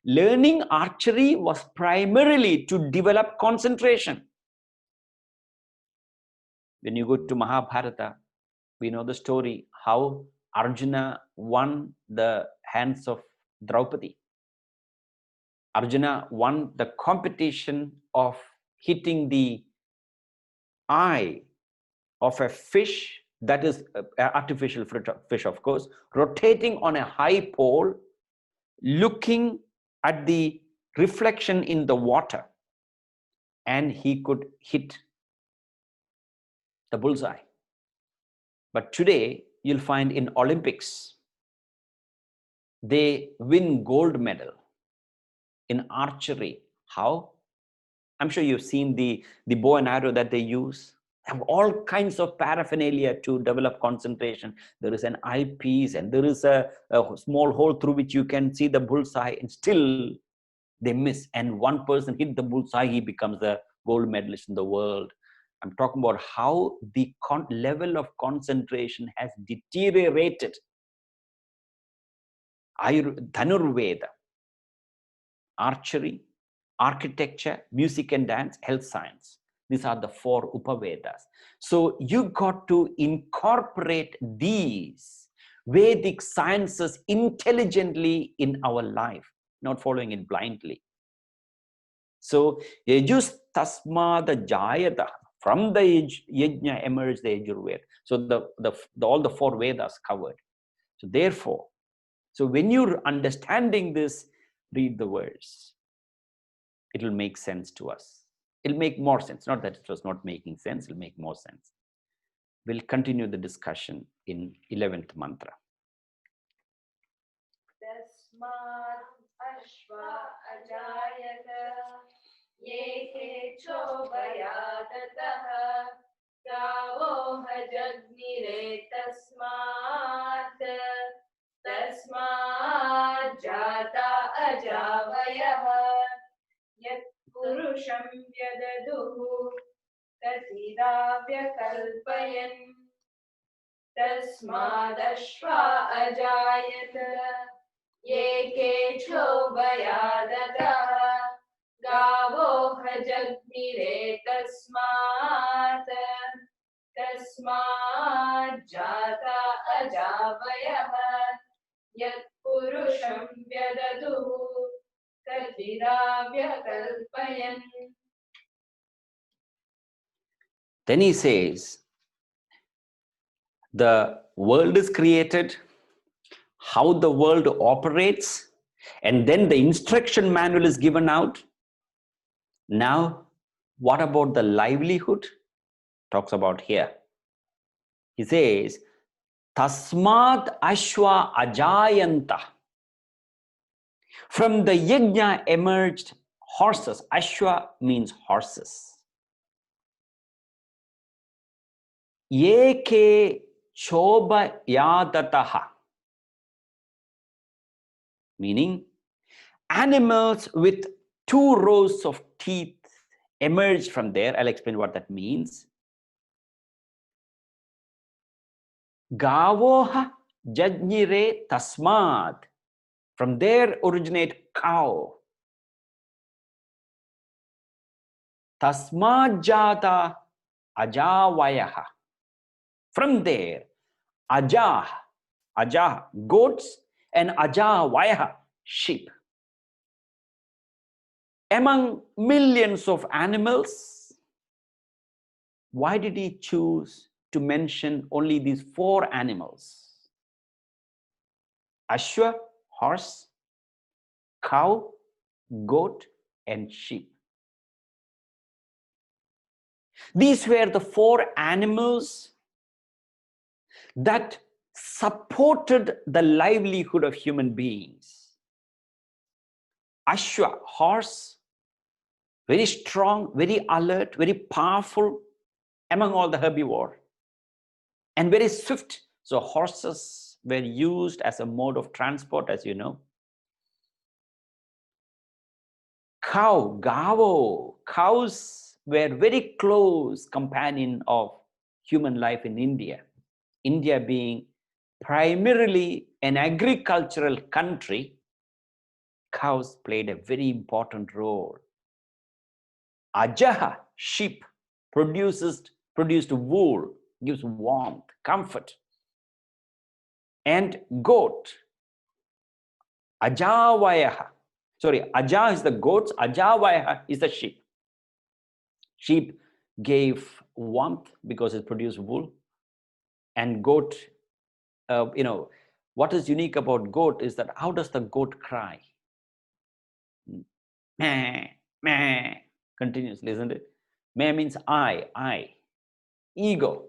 Learning archery was primarily to develop concentration. When you go to Mahabharata, we know the story how Arjuna won the hands of Draupadi. Arjuna won the competition of hitting the eye of a fish, that is artificial fish, of course, rotating on a high pole, looking at the reflection in the water, and he could hit the bullseye. But today, you'll find in Olympics, they win gold medal in archery. How? I'm sure you've seen the bow and arrow that they use. They have all kinds of paraphernalia to develop concentration. There is an eyepiece, and there is a small hole through which you can see the bullseye, and still they miss. And one person hit the bullseye, he becomes the gold medalist in the world. I'm talking about how the level of concentration has deteriorated. Dhanurveda, archery, architecture, music and dance, health science. These are the 4 Upavedas. So you got to incorporate these Vedic sciences intelligently in our life, not following it blindly. So Yajus Tasmada Jayata, from the Yajna emerged the Yajurveda. So all the 4 Vedas covered. So therefore, so when you're understanding this, read the verse. It will make sense to us. It'll make more sense. Not that it was not making sense, it'll make more sense. We'll continue the discussion in 11th mantra. Tasmat ashva ajayata yeke chobayadataha gavo hajagnire tasmat tasmat jata ajavayaha yat purusham vyadaduhu tatida vyakalpayan tasmadashva ajayata yeke chobayadataha gavo hajagnire tasmat tasmat jata ajavayaha yat purusham vyadaduhu tatida vyakalpayan. Then he says, the world is created, how the world operates, and then the instruction manual is given out. Now, what about the livelihood? Talks about here. He says, Tasmat Ashwa Ajayanta. From the yajna emerged horses. Ashwa means horses. Yeke choba yadataha. Meaning, animals with 2 rows of teeth emerged from there. I'll explain what that means. Gavoha Jajnire tasmad. From there originate cow. Tasmad jata ajavayaha. From there, ajah, goats, and ajavayaha, sheep. Among millions of animals, why did he choose to mention only these 4 animals? Ashwa, horse, cow, goat, and sheep. These were the 4 animals that supported the livelihood of human beings. Ashwa, horse, very strong, very alert, very powerful among all the herbivore, and very swift. So horses were used as a mode of transport, as you know. Cow, gavo, cows were very close companion of human life in India. India being primarily an agricultural country, cows played a very important role. Ajaha, sheep, produced wool, gives warmth, comfort. And goat, ajavayaha. Sorry, aja is the goats, ajavayaha is the sheep. Sheep gave warmth because it produced wool. And goat, what is unique about goat is that how does the goat cry? Meh, meh, continuously, isn't it? Meh means I, ego.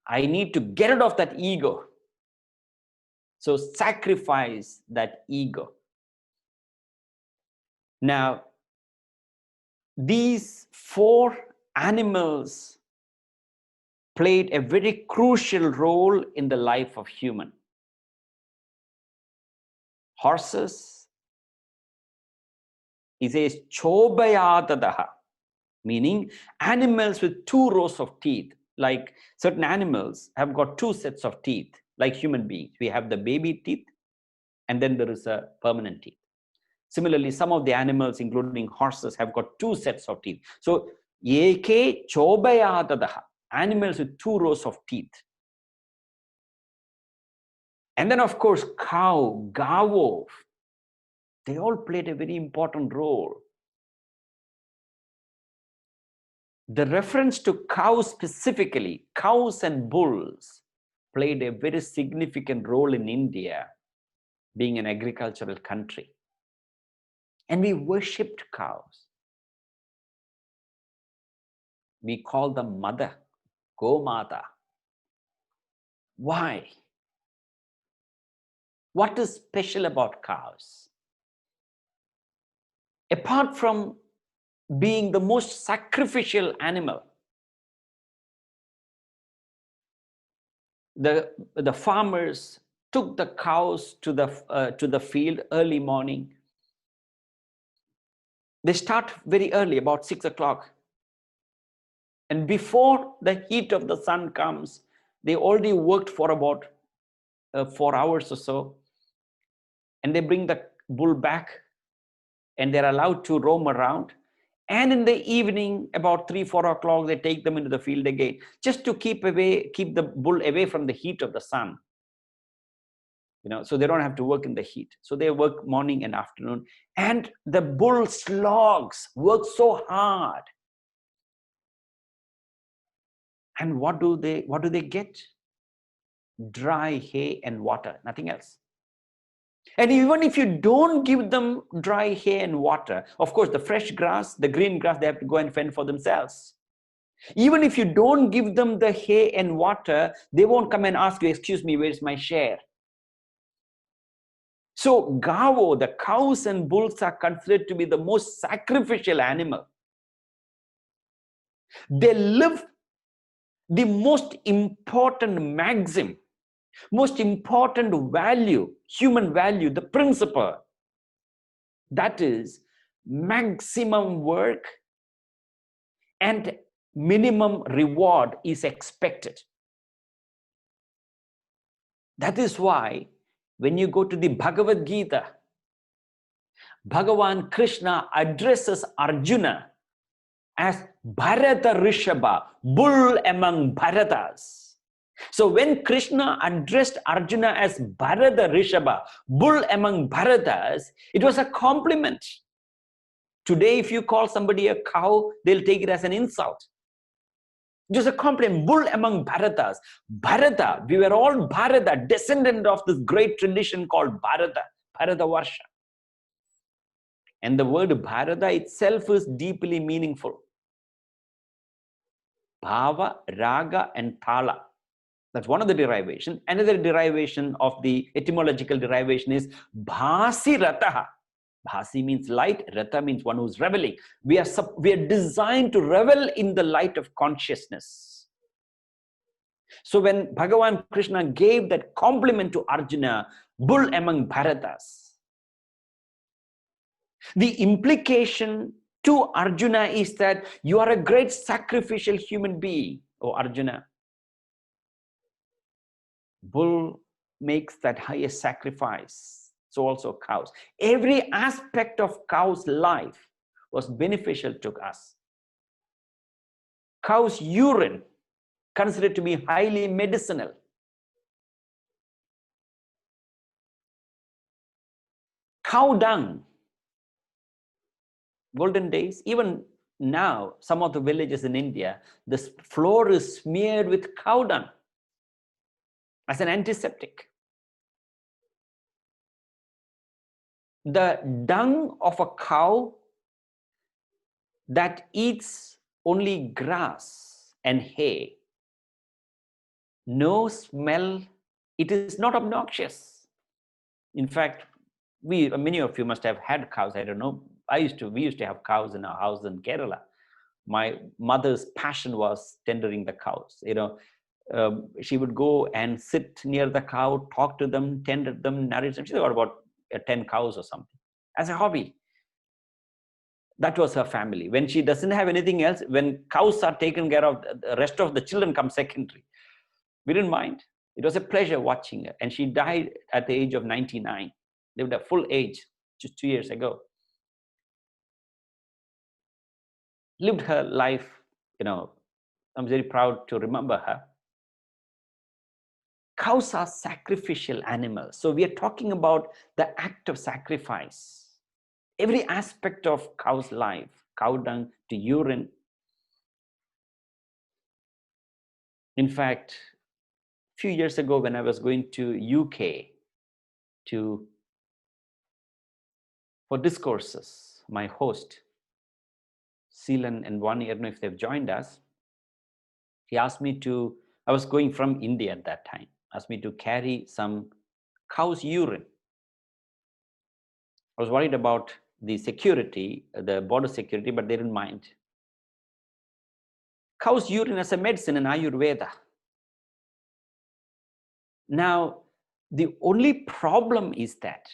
I need to get rid of that ego. So sacrifice that ego. Now, these 4 animals played a very crucial role in the life of human. Horses, he says, chobayadadaha, meaning animals with 2 rows of teeth. Like certain animals have got 2 sets of teeth, like human beings. We have the baby teeth, and then there is a permanent teeth. Similarly, some of the animals, including horses, have got 2 sets of teeth. So, eke chobayadadaha, animals with 2 rows of teeth. And then, of course, cow, gavo, they all played a very important role. The reference to cows specifically, cows and bulls, played a very significant role in India, being an agricultural country. And we worshipped cows. We call them mother, Gomata. Why? What is special about cows? Apart from being the most sacrificial animal, the farmers took the cows to the field early morning. They start very early, about 6 o'clock. And before the heat of the sun comes, they already worked for about 4 hours or so. And they bring the bull back, and they're allowed to roam around. And in the evening, about 3, 4 o'clock, they take them into the field again, just to keep the bull away from the heat of the sun. So they don't have to work in the heat. So they work morning and afternoon. And the bull slogs, work so hard. And what do they get? Dry hay and water, nothing else. And even if you don't give them dry hay and water, of course, the fresh grass, the green grass, they have to go and fend for themselves. Even if you don't give them the hay and water, they won't come and ask you, excuse me, where's my share? So gavo, the cows and bulls, are considered to be the most sacrificial animal. They live the most important maxim, most important value, human value, the principle, that is maximum work and minimum reward is expected. That is why when you go to the Bhagavad Gita, Bhagavan Krishna addresses Arjuna as Bharata Rishabha, bull among Bharatas. So when Krishna addressed Arjuna as Bharata Rishabha, bull among Bharatas, it was a compliment. Today, if you call somebody a cow, they'll take it as an insult. It was a compliment, bull among Bharatas. Bharata, we were all Bharata, descendant of this great tradition called Bharata, Bharatavarsha. And the word Bharata itself is deeply meaningful. Bhava, Raga, and Thala. That's one of the derivation. Another derivation of the etymological derivation is Bhasi Rataha. Bhasi means light, Rata means one who's reveling. We are designed to revel in the light of consciousness. So when Bhagavan Krishna gave that compliment to Arjuna, bull among Bharatas, the implication to Arjuna is that you are a great sacrificial human being, oh Arjuna. Bull makes that highest sacrifice. So also cows. Every aspect of cow's life was beneficial to us. Cow's urine, considered to be highly medicinal. Cow dung, golden days, even now, some of the villages in India, the floor is smeared with cow dung as an antiseptic. The dung of a cow that eats only grass and hay, no smell, it is not obnoxious. In fact, many of you must have had cows. I don't know. We used to have cows in our house in Kerala. My mother's passion was tendering the cows. She would go and sit near the cow, talk to them, tend them, nourish them. She got about 10 cows or something as a hobby. That was her family. When she doesn't have anything else, when cows are taken care of, the rest of the children come secondary. We didn't mind. It was a pleasure watching her. And she died at the age of 99, lived a full age just 2 years ago. Lived her life, I'm very proud to remember her. Cows are sacrificial animals. So we are talking about the act of sacrifice. Every aspect of cow's life, cow dung to urine. In fact, a few years ago when I was going to UK for discourses, my host, Seelan and Vani, I don't know if they've joined us, he asked me I was going from India at that time, asked me to carry some cow's urine. I was worried about the security, the border security, but they didn't mind. Cow's urine as a medicine in Ayurveda. Now, the only problem is that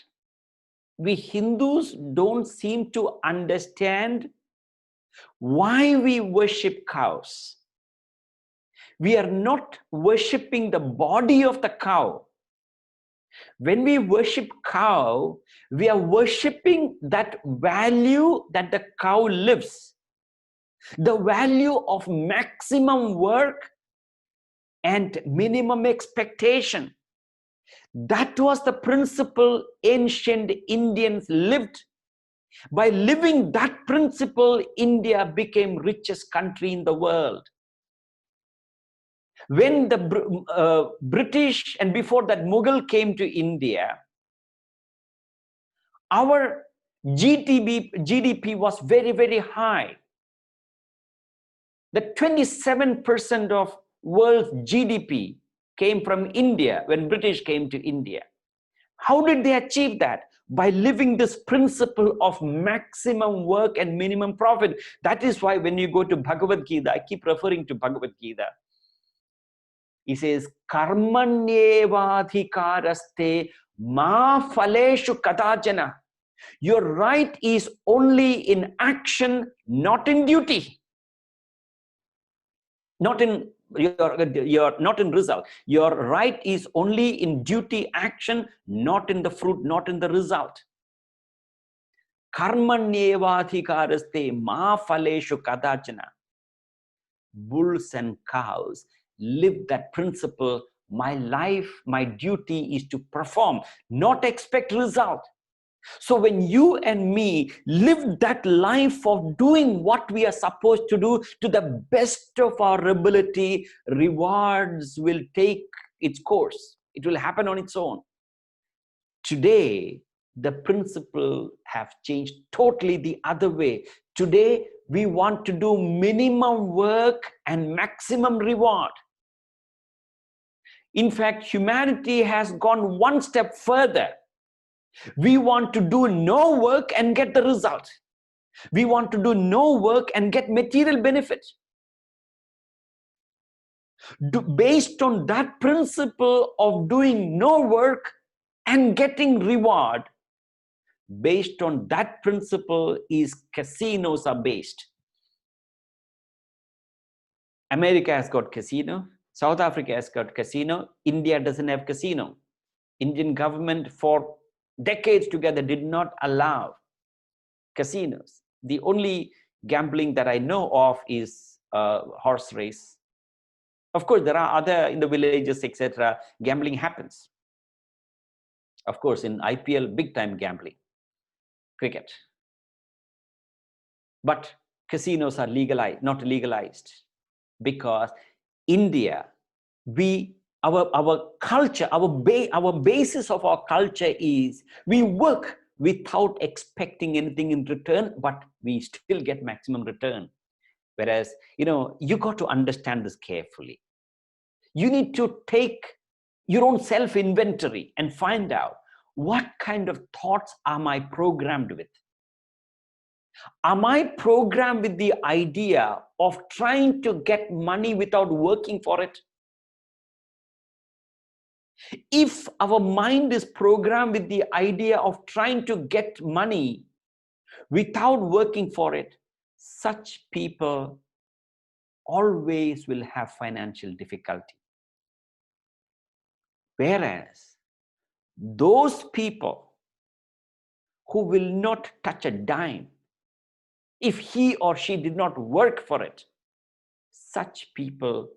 we Hindus don't seem to understand why we worship cows. We are not worshipping the body of the cow. When we worship cow, we are worshipping that value that the cow lives. The value of maximum work and minimum expectation. That was the principle ancient Indians lived. By living that principle, India became richest country in the world. When the British and before that Mughal came to India, our GDP was very, very high. The 27% of world's GDP came from India when British came to India. How did they achieve that? By living this principle of maximum work and minimum profit. That is why when you go to Bhagavad Gita, I keep referring to Bhagavad Gita. He says, Karmanyevadhikaraste ma phaleshu kadachana. Your right is only in action, not in duty. not in your not in result. Your right is only in duty action, not in the fruit, not in the result. Karmanyevadhikaraste ma phaleshu kadachana. Bulls and cows live that principle. My life, my duty is to perform, not expect result. So when you and me live that life of doing what we are supposed to do to the best of our ability, rewards will take its course. It will happen on its own. Today, the principle have changed totally the other way. Today, we want to do minimum work and maximum reward. In fact, humanity has gone one step further. We want to do no work and get the result. We want to do no work and get material benefit. Based on that principle of doing no work and getting reward, based on that principle is casinos are based. America has got casino. South Africa has got casino. India doesn't have casino. Indian government for decades together did not allow casinos. The only gambling that I know of is horse race. Of course, there are other in the villages, etc. Gambling happens. Of course, in IPL, big time gambling, cricket. But casinos are legalized, not legalized, because India, our culture, our basis of our culture is we work without expecting anything in return, but we still get maximum return. Whereas, you got to understand this carefully. You need to take your own self-inventory and find out what kind of thoughts am I programmed with. Am I programmed with the idea of trying to get money without working for it? If our mind is programmed with the idea of trying to get money without working for it, such people always will have financial difficulty. Whereas those people who will not touch a dime, if he or she did not work for it, such people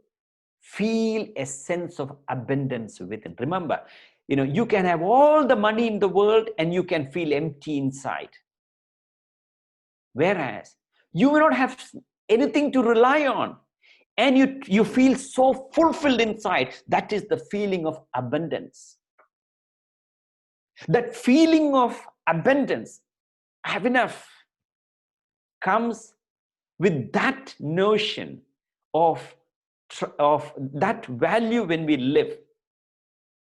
feel a sense of abundance within. Remember, you can have all the money in the world and you can feel empty inside. Whereas you may not have anything to rely on and you feel so fulfilled inside. That is the feeling of abundance. That feeling of abundance, I have enough, comes with that notion of that value when we live.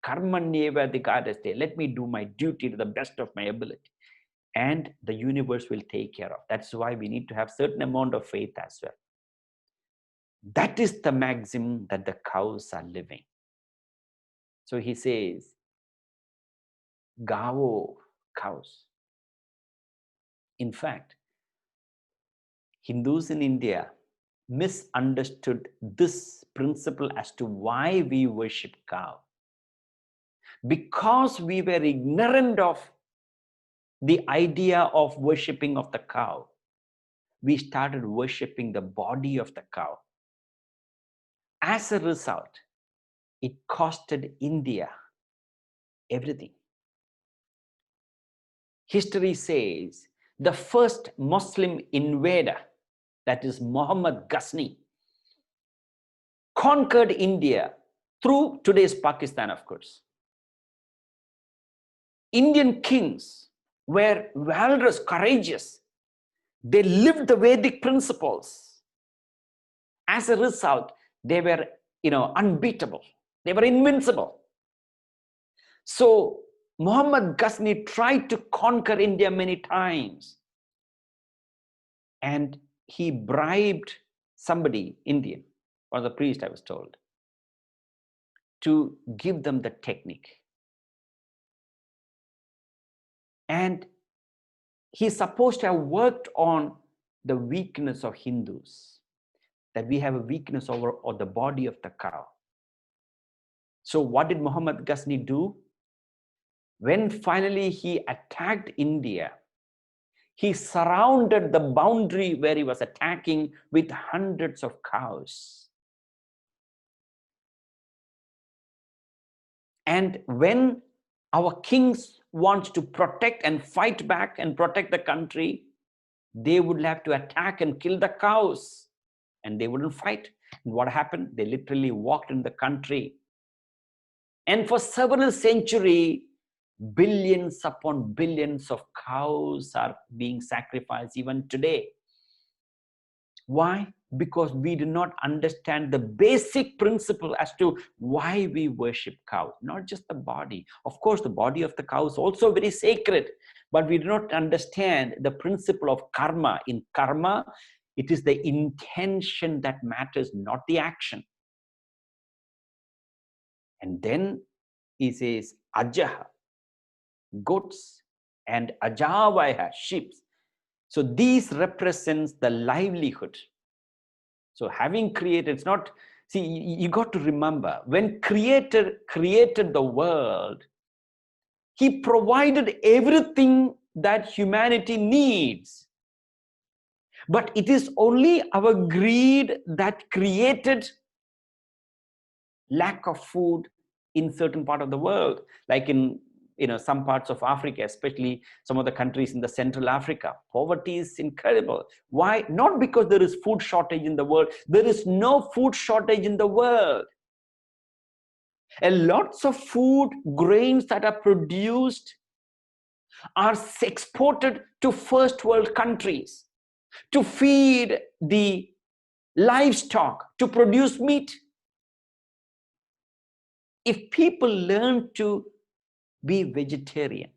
Karmanyevadhikaraste. Let me do my duty to the best of my ability. And the universe will take care of. That's why we need to have certain amount of faith as well. That is the maxim that the cows are living. So he says, Gavo, cows. In fact, Hindus in India misunderstood this principle as to why we worship cow. Because we were ignorant of the idea of worshipping of the cow, we started worshipping the body of the cow. As a result, it costed India everything. History says the first Muslim invader, that is Muhammad Ghazni, conquered India through today's Pakistan, of course. Indian kings were valorous, courageous. They lived the Vedic principles. As a result, they were, unbeatable. They were invincible. So Muhammad Ghazni tried to conquer India many times. And he bribed somebody, Indian, or the priest, I was told, to give them the technique. And he's supposed to have worked on the weakness of Hindus. that we have a weakness over or the body of the cow. So what did Muhammad Ghazni do? When finally he attacked India, he surrounded the boundary where he was attacking with hundreds of cows. And when our kings want to protect and fight back and protect the country, they would have to attack and kill the cows, and they wouldn't fight. And what happened? They literally walked in the country. And for several centuries, billions upon billions of cows are being sacrificed even today. Why? Because we do not understand the basic principle as to why we worship cows, not just the body. Of course, the body of the cow is also very sacred, but we do not understand the principle of karma. In karma, it is the intention that matters, not the action. And then he says, ajaha, goats, and ajavaya, sheep. So these represents the livelihood. So having created, it's not, see, you got to remember, when Creator created the world, he provided everything that humanity needs. But it is only our greed that created lack of food in certain part of the world, like in some parts of Africa, especially some of the countries in the Central Africa. Poverty is incredible. Why? Not because there is food shortage in the world. There is no food shortage in the world. And lots of food grains that are produced are exported to first world countries to feed the livestock, to produce meat. If people learn to be vegetarian,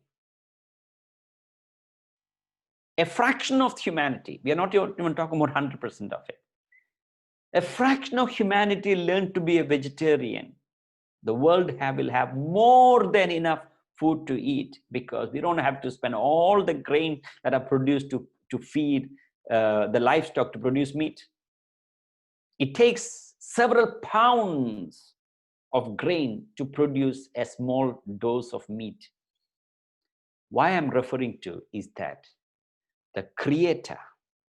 a fraction of humanity, we are not even talking about 100% of it, a fraction of humanity learn to be a vegetarian, the world will have more than enough food to eat, because we don't have to spend all the grain that are produced to feed the livestock to produce meat. It takes several pounds of grain to produce a small dose of meat. Why I'm referring to is that the Creator,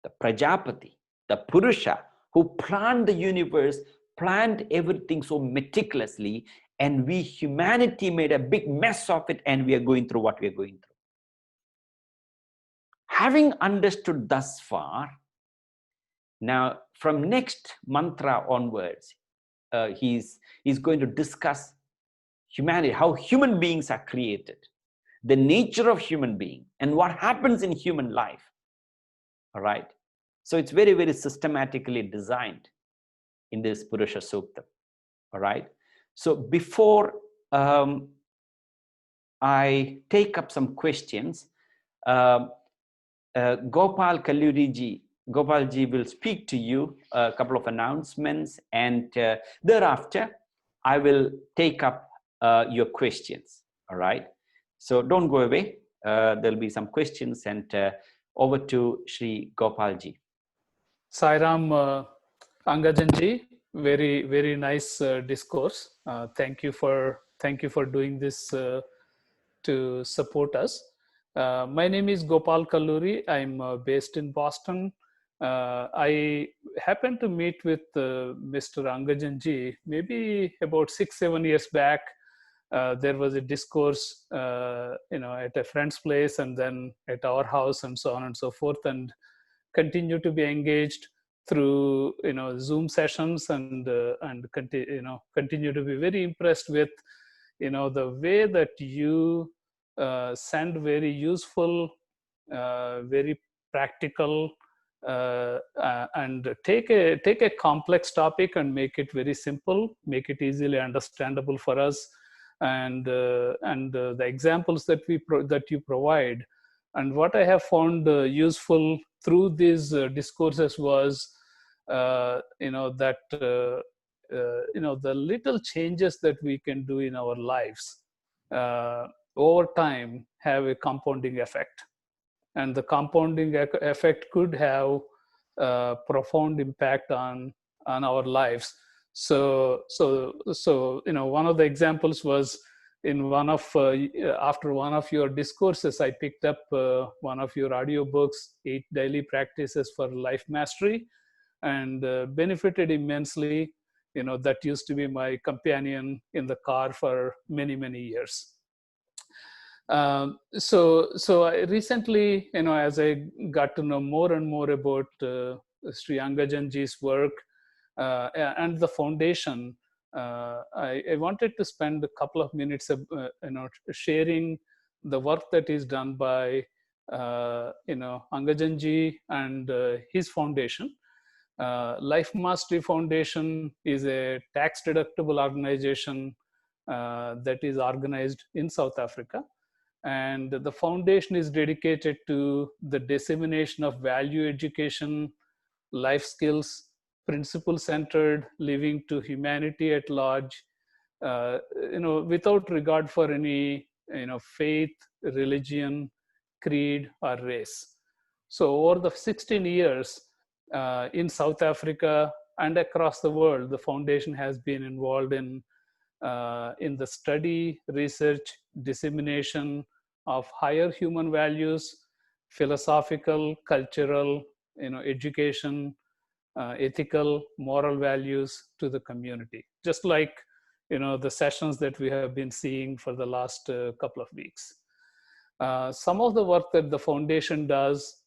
the Prajapati, the Purusha, who planned the universe, planned everything so meticulously, and we, humanity, made a big mess of it, and we are going through what we are going through. Having understood thus far, now from next mantra onwards, he's going to discuss humanity, how human beings are created, the nature of human being, and what happens in human life. All right. So it's very, very systematically designed in this Purusha Suktam. All right. So before I take up some questions, Gopal Kalluri ji, Gopal ji will speak to you a couple of announcements, and thereafter I will take up your questions. All right. So don't go away. There'll be some questions, and over to Shri Gopal ji. Sairam Angajan ji, very, very nice discourse. Thank you for doing this to support us. My name is Gopal Kalluri. I'm based in Boston. I happened to meet with Mr. Angajan ji maybe about 6-7 years back. There was a discourse, at a friend's place, and then at our house, and so on and so forth, and continue to be engaged through Zoom sessions, and continue to be very impressed with the way that you send very useful, very practical, and take a complex topic and make it very simple, make it easily understandable for us, and the examples that you provide. And what I have found useful through these discourses was that the little changes that we can do in our lives over time have a compounding effect, and the compounding effect could have profound impact on our lives. So one of the examples was in one of after one of your discourses, I picked up one of your audiobooks, 8 Daily Practices for Life Mastery, and benefited immensely. That used to be my companion in the car for many, many years. So I recently, as I got to know more and more about Sri Angajanji's work and the foundation, I wanted to spend a couple of minutes, sharing the work that is done by, Angajanji and his foundation. Life Mastery Foundation is a tax-deductible organization that is organized in South Africa. And the foundation is dedicated to the dissemination of value education, life skills, principle-centered living to humanity at large, without regard for any, faith, religion, creed, or race. So over the 16 years in South Africa and across the world, the foundation has been involved in the study, research, dissemination of higher human values, philosophical, cultural, education, ethical, moral values to the community. Just like, the sessions that we have been seeing for the last couple of weeks. Some of the work that the foundation does,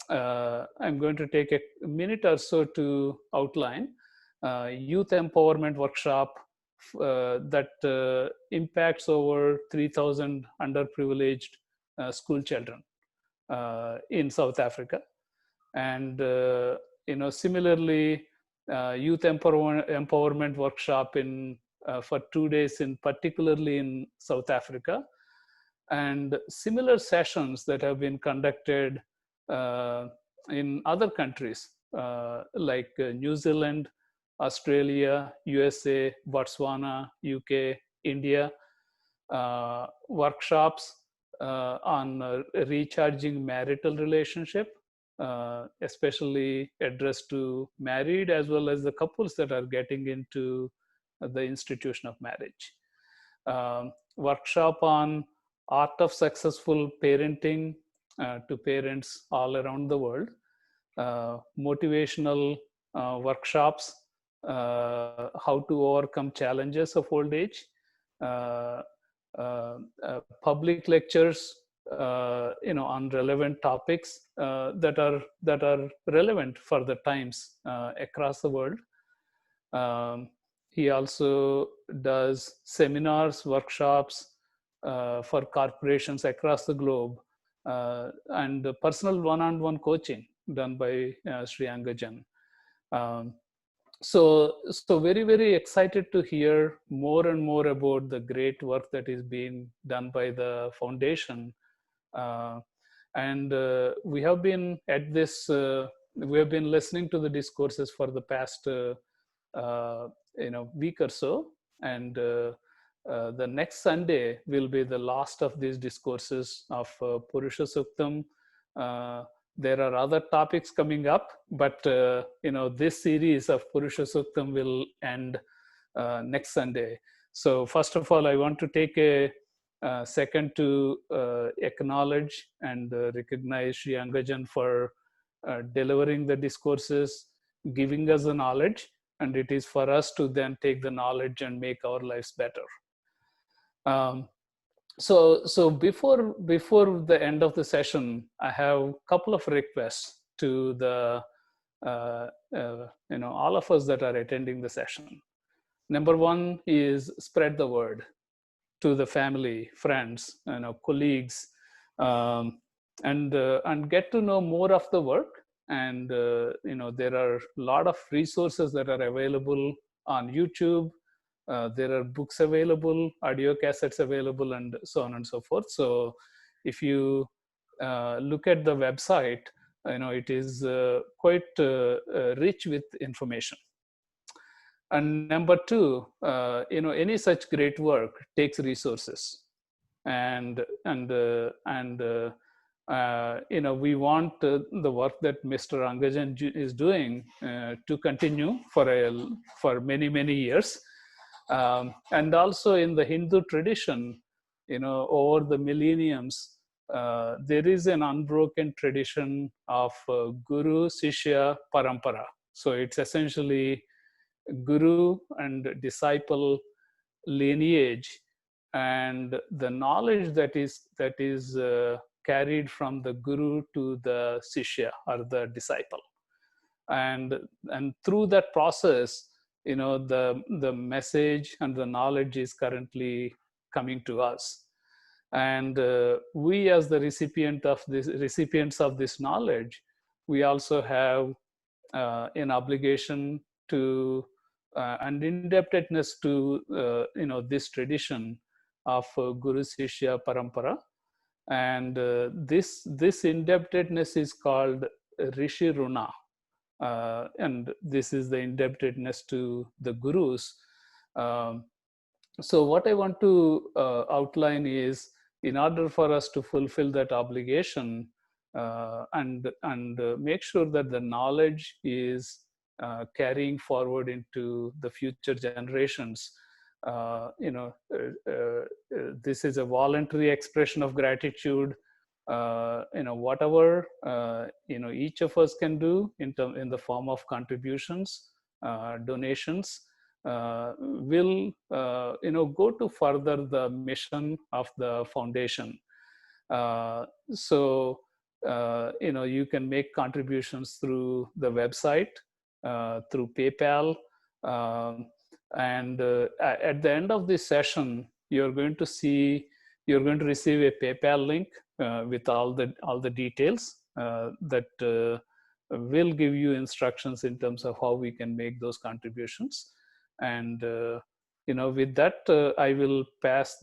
I'm going to take a minute or so to outline. Youth empowerment workshop that impacts over 3,000 underprivileged school children in South Africa. And similarly, youth empowerment workshop for 2 days, particularly in South Africa, and similar sessions that have been conducted in other countries like New Zealand, Australia, USA, Botswana, UK, India, workshops on recharging marital relationship, especially addressed to married as well as the couples that are getting into the institution of marriage. Workshop on art of successful parenting to parents all around the world. Motivational workshops, how to overcome challenges of old age. Public lectures, on relevant topics that are relevant for the times across the world. He also does seminars, workshops for corporations across the globe, and personal one-on-one coaching done by Sri Angajan. So very, very excited to hear more and more about the great work that is being done by the foundation. And we have been at this, we have been listening to the discourses for the past week or so. And the next Sunday will be the last of these discourses of PURUSA SUKTAM. There are other topics coming up, but this series of PURUSA SUKTAM will end next Sunday. So first of all, I want to take a second to acknowledge and recognize Sri Angajan for delivering the discourses, giving us the knowledge, and it is for us to then take the knowledge and make our lives better. So before the end of the session, I have a couple of requests to the all of us that are attending the session. Number one is spread the word to the family, friends, colleagues, and get to know more of the work. And there are a lot of resources that are available on YouTube. There are books available, audio cassettes available, and so on and so forth. So if you look at the website, it is quite rich with information. And number two, any such great work takes resources, and we want the work that Mr. Angajan is doing to continue for many years. And also in the Hindu tradition, over the millenniums, there is an unbroken tradition of Guru Sishya Parampara. So it's essentially Guru and disciple lineage, and the knowledge that is carried from the Guru to the Sishya or the disciple, and through that process, the message and the knowledge is currently coming to us, and we as the recipients of this knowledge, we also have an obligation to and indebtedness to this tradition of Guru Sishya Parampara, and this indebtedness is called Rishi Runa, and this is the indebtedness to the Gurus. So what I want to outline is, in order for us to fulfill that obligation and make sure that the knowledge is carrying forward into the future generations, this is a voluntary expression of gratitude. Whatever each of us can do in the form of contributions, donations, will go to further the mission of the foundation. So you can make contributions through the website, through PayPal, and at the end of this session, you're going to receive a PayPal link with all the details that will give you instructions in terms of how we can make those contributions. And with that, I will pass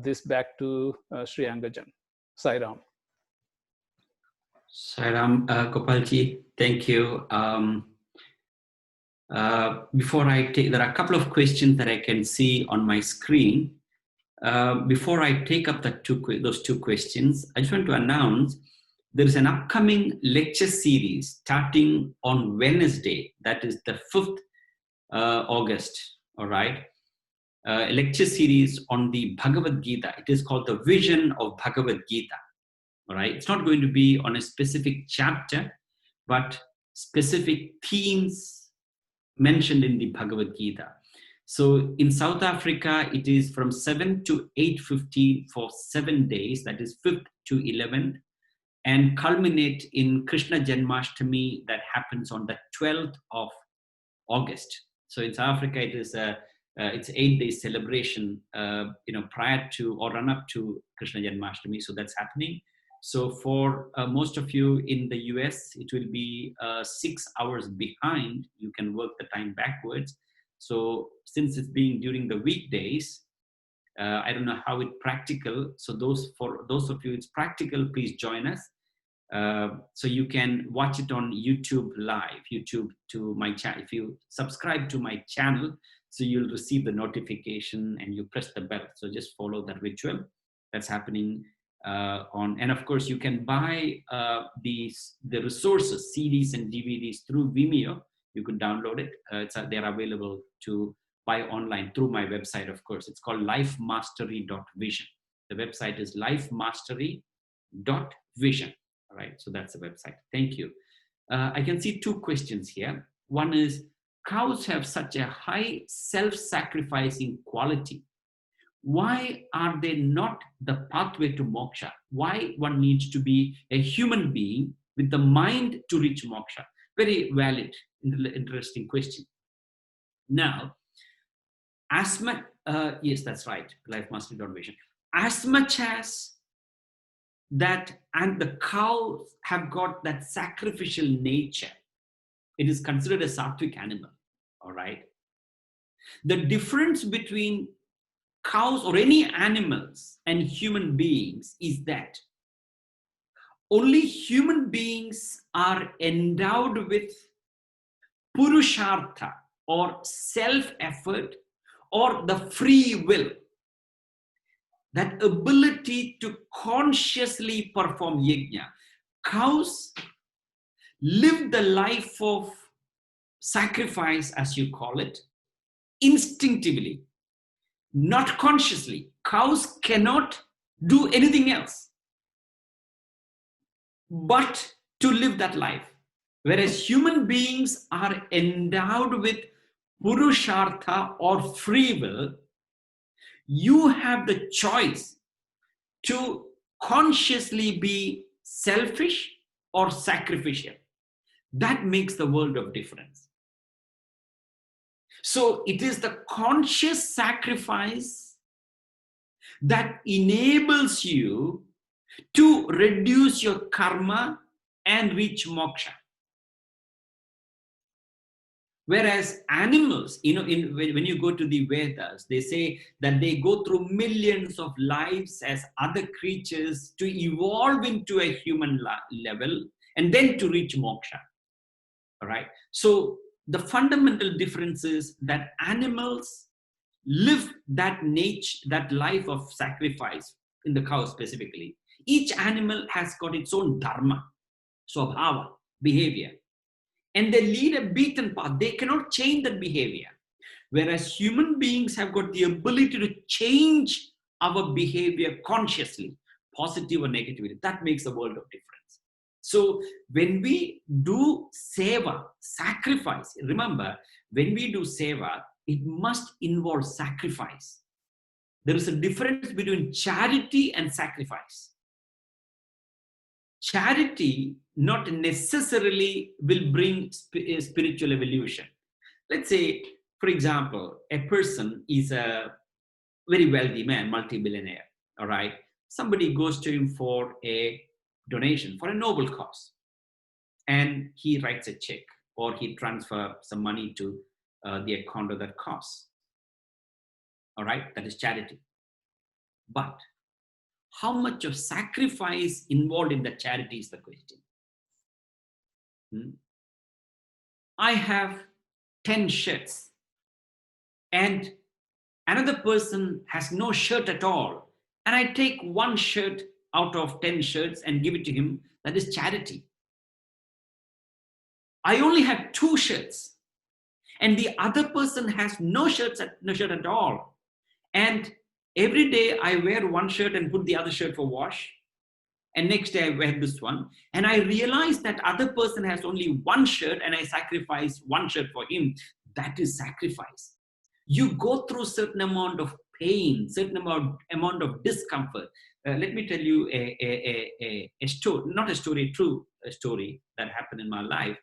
this back to Sri Angajan. Sairam. Sairam, Gopalji, thank you. Before I take, there are a couple of questions that I can see on my screen. Before I take up those two questions, I just want to announce there is an upcoming lecture series starting on Wednesday, that is the 5th August, all right? A lecture series on the Bhagavad Gita. It is called The Vision of Bhagavad Gita, all right? It's not going to be on a specific chapter, but specific themes mentioned in the Bhagavad Gita. So in South Africa, it is from 7 to 8:15 for 7 days, that is 5th to 11th, and culminate in Krishna Janmashtami that happens on the 12th of August. So in South Africa, it is it's 8-day celebration, prior to or run up to Krishna Janmashtami. So that's happening. So for most of you in the US, it will be 6 hours behind. You can work the time backwards. So since it's being during the weekdays, I don't know how it's practical. So for those of you it's practical, please join us. So you can watch it on YouTube live, YouTube to my channel. If you subscribe to my channel, so you'll receive the notification and you press the bell. So just follow that ritual that's happening and of course you can buy the resources, CDs and DVDs through Vimeo. You could download it. They're available to buy online through my website, of course. It's called lifemastery.vision. The website is lifemastery.vision. All right, so that's the website. Thank you. I can see two questions here. One is, cows have such a high self-sacrificing quality. Why are they not the pathway to moksha? Why one needs to be a human being with the mind to reach moksha? Very valid, interesting question. Now, as much, yes, that's right, lifemastery.vision. As much as that, and the cows have got that sacrificial nature, it is considered a sattvic animal, all right? The difference between cows or any animals and human beings is that only human beings are endowed with purushartha or self-effort or the free will. that ability to consciously perform yajna. Cows live the life of sacrifice, as you call it, instinctively, not consciously. Cows cannot do anything else but to live that life. Whereas human beings are endowed with purushartha or free will, you have the choice to consciously be selfish or sacrificial. That makes the world of difference. So it is the conscious sacrifice that enables you to reduce your karma and reach moksha. Whereas animals, when you go to the Vedas, they say that they go through millions of lives as other creatures to evolve into a human level and then to reach moksha. All right. So the fundamental difference is that animals live that life of sacrifice. In the cow specifically, each animal has got its own dharma, swabhava, behavior, and they lead a beaten path. They cannot change that behavior. Whereas human beings have got the ability to change our behavior consciously, positive or negative. That makes a world of difference. So when we do seva, sacrifice, remember, when we do seva, it must involve sacrifice. There is a difference between charity and sacrifice. Charity not necessarily will bring spiritual evolution. Let's say, for example, a person is a very wealthy man, multi-billionaire, all right? Somebody goes to him for a donation for a noble cause, and he writes a check or he transfers some money to the account of that cause. All right, that is charity. But how much of sacrifice involved in the charity is the question. I have 10 shirts and another person has no shirt at all, and I take one shirt out of 10 shirts and give it to him. That is charity. I only have 2 shirts and the other person has no shirt at all, and every day I wear one shirt and put the other shirt for wash, and next day I wear this one, and I realize that other person has only one shirt and I sacrifice one shirt for him. That is sacrifice. You go through certain amount of pain, certain amount of discomfort. Let me tell you a story, not a story, true story that happened in my life.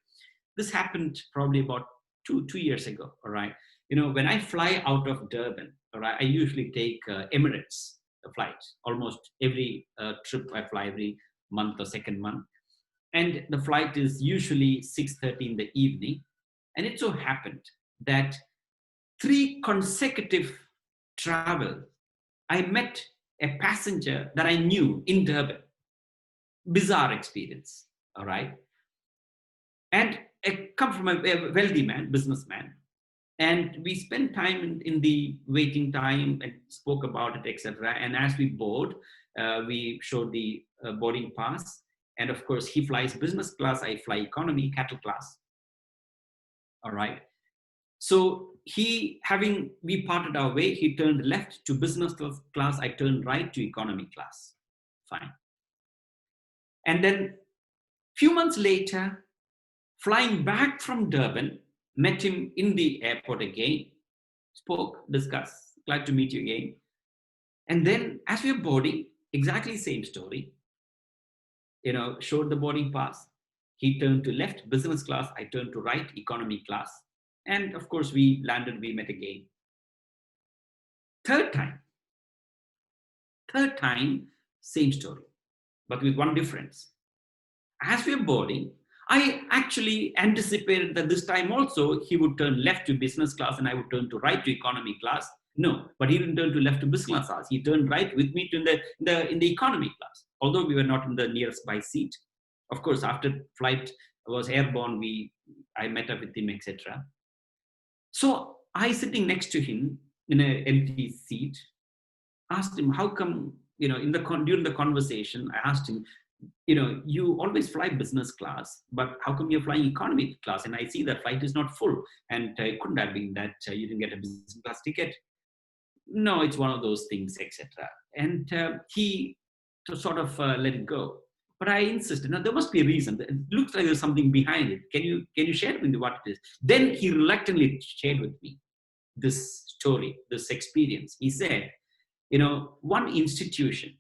This happened probably about two years ago, all right? When I fly out of Durban, all right, I usually take Emirates flight. Almost every trip I fly every month or second month. And the flight is usually 6:30 in the evening. And it so happened that 3 consecutive travel, I met a passenger that I knew in Durban. Bizarre experience, all right? And I come from a wealthy man, businessman. And we spent time in the waiting time and spoke about it, etc. And as we board, we showed the boarding pass. And of course, he flies business class, I fly economy, cattle class. All right. So we parted our way. He turned left to business class. I turned right to economy class. Fine. And then few months later, flying back from Durban, met him in the airport again, spoke, discussed, glad to meet you again. And then as we were boarding, exactly same story, showed the boarding pass. He turned to left, business class. I turned to right, economy class. And of course, we landed, we met again. Third time, same story, but with one difference. As we were boarding, I actually anticipated that this time also he would turn left to business class and I would turn to right to economy class. No, but he didn't turn to left to business class. He turned right with me to in the economy class, although we were not in the nearest by seat. Of course, after flight was airborne, I met up with him, etc. So I sitting next to him in an empty seat. asked him, how come, during the conversation, I asked him, you always fly business class, but how come you're flying economy class? And I see that flight is not full. And it couldn't have been that you didn't get a business class ticket. No, it's one of those things, etc. And he sort of let it go. But I insisted, now there must be a reason. It looks like there's something behind it. Can you share with me what it is? Then he reluctantly shared with me this story, this experience. He said, one institution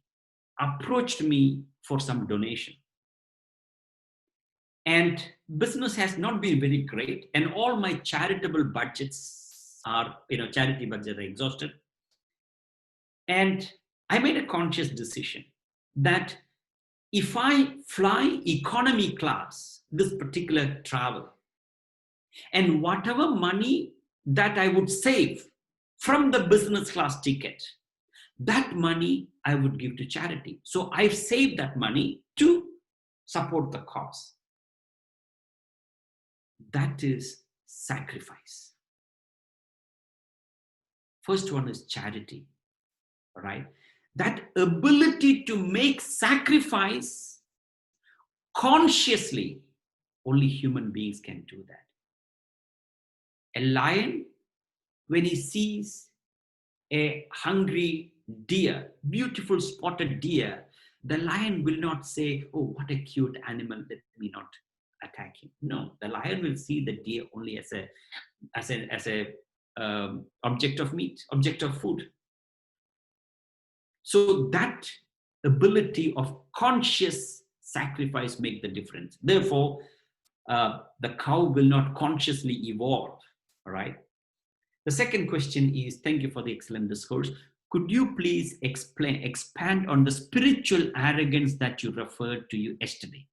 approached me for some donation. And business has not been very great. And all my charitable budgets are, charity budgets are exhausted. And I made a conscious decision that if I fly economy class, this particular travel, and whatever money that I would save from the business class ticket, that money I would give to charity. So I've saved that money to support the cause. That is sacrifice. First one is charity, right? That ability to make sacrifice consciously, only human beings can do that. A lion, when he sees a hungry deer, beautiful spotted deer, the lion will not say, oh, what a cute animal, let me not attack him. No, the lion will see the deer only as a object of meat, object of food. So that ability of conscious sacrifice make the difference. Therefore, the cow will not consciously evolve, all right? The second question is, thank you for the excellent discourse. Could you please expand on the spiritual arrogance that you referred to yesterday?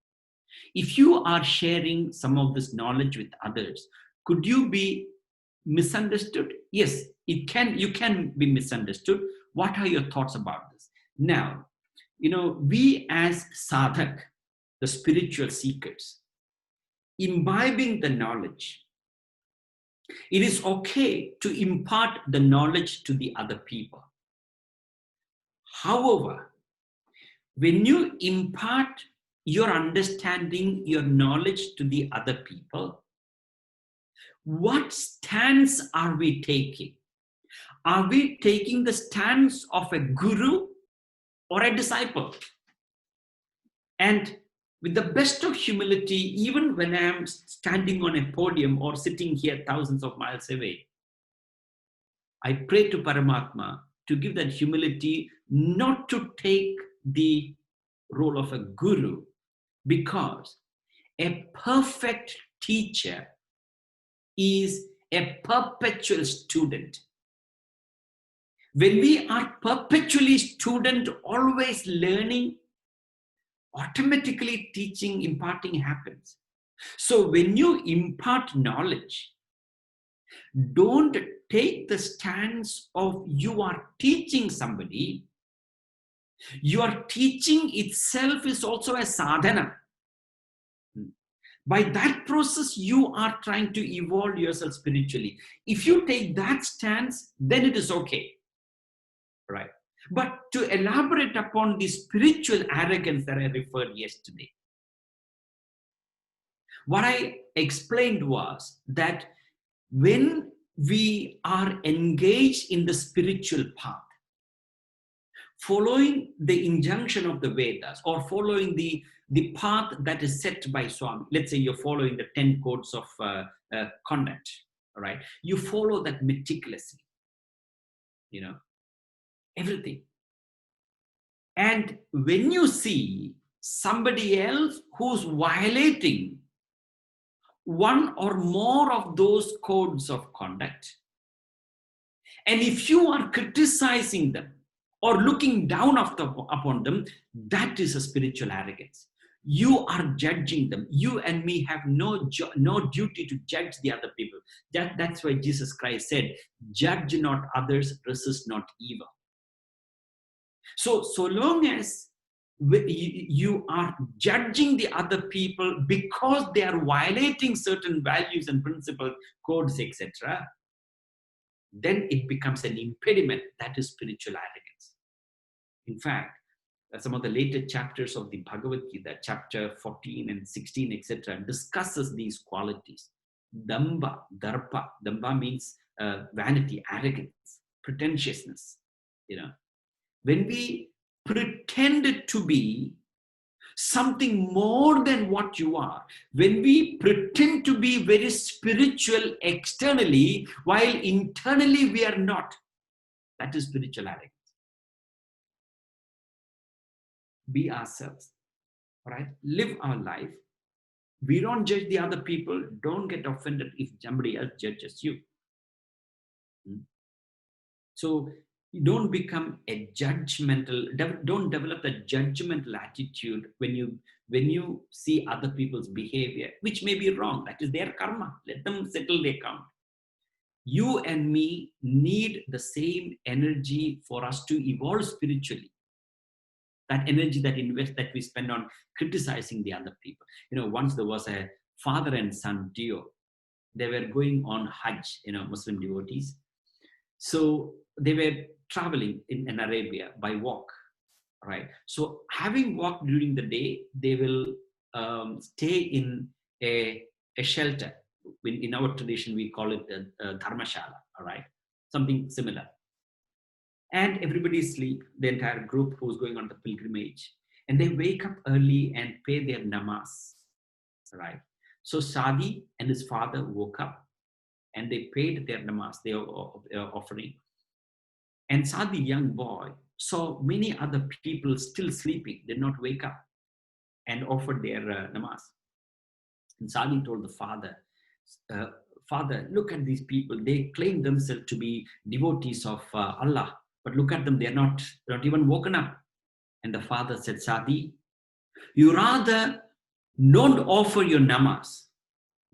If you are sharing some of this knowledge with others, could you be misunderstood? Yes, you can be misunderstood. What are your thoughts about this? Now, we as sadhak, the spiritual seekers, imbibing the knowledge, it is okay to impart the knowledge to the other people. However, when you impart your understanding, your knowledge to the other people, what stance are we taking? Are we taking the stance of a guru or a disciple? And with the best of humility, even when I am standing on a podium or sitting here thousands of miles away, I pray to Paramatma to give that humility, not to take the role of a guru, because a perfect teacher is a perpetual student. When we are perpetually student, always learning, automatically teaching, imparting happens. So when you impart knowledge, don't take the stance of you are teaching somebody. Your teaching itself is also a sadhana. By that process, you are trying to evolve yourself spiritually. If you take that stance, then it is okay, right? But to elaborate upon the spiritual arrogance that I referred yesterday, what I explained was that when we are engaged in the spiritual path, following the injunction of the Vedas or following the path that is set by Swami, let's say you're following the 10 codes of conduct, all right? You follow that meticulously, everything. And when you see somebody else who's violating one or more of those codes of conduct, and if you are criticizing them or looking down upon them, that is a spiritual arrogance. You are judging them. You and me have no duty to judge the other people. That's why Jesus Christ said, judge not others, resist not evil. So long as you are judging the other people because they are violating certain values and principles, codes, etc., then it becomes an impediment. That is spiritual arrogance. In fact, some of the later chapters of the Bhagavad Gita, chapter 14 and 16, etc., discusses these qualities. Damba, darpa. Damba means vanity, arrogance, pretentiousness. When we pretend to be something more than what you are, when we pretend to be very spiritual externally, while internally we are not, that is spiritual arrogance. Be ourselves, right? Live our life. We don't judge the other people. Don't get offended if somebody else judges you. So you don't become a judgmental, don't develop a judgmental attitude when you see other people's behavior, which may be wrong. That is their karma. Let them settle their account. You and me need the same energy for us to evolve spiritually. That energy that we spend on criticizing the other people. Once there was a father and son duo. They were going on Hajj, Muslim devotees. So they were traveling in Arabia by walk, right? So having walked during the day, they will stay in a shelter. In our tradition, we call it a dharmashala, all right? Something similar. And everybody sleep, the entire group who's going on the pilgrimage. And they wake up early and pay their namaz, right? So Sadi and his father woke up and they paid their namaz, their offering. And Sadi, young boy, saw many other people still sleeping, did not wake up, and offered their namaz. And Sadi told the father, Father, look at these people. They claim themselves to be devotees of Allah, but look at them, they're not even woken up. And the father said, Sadi, you rather don't offer your namaz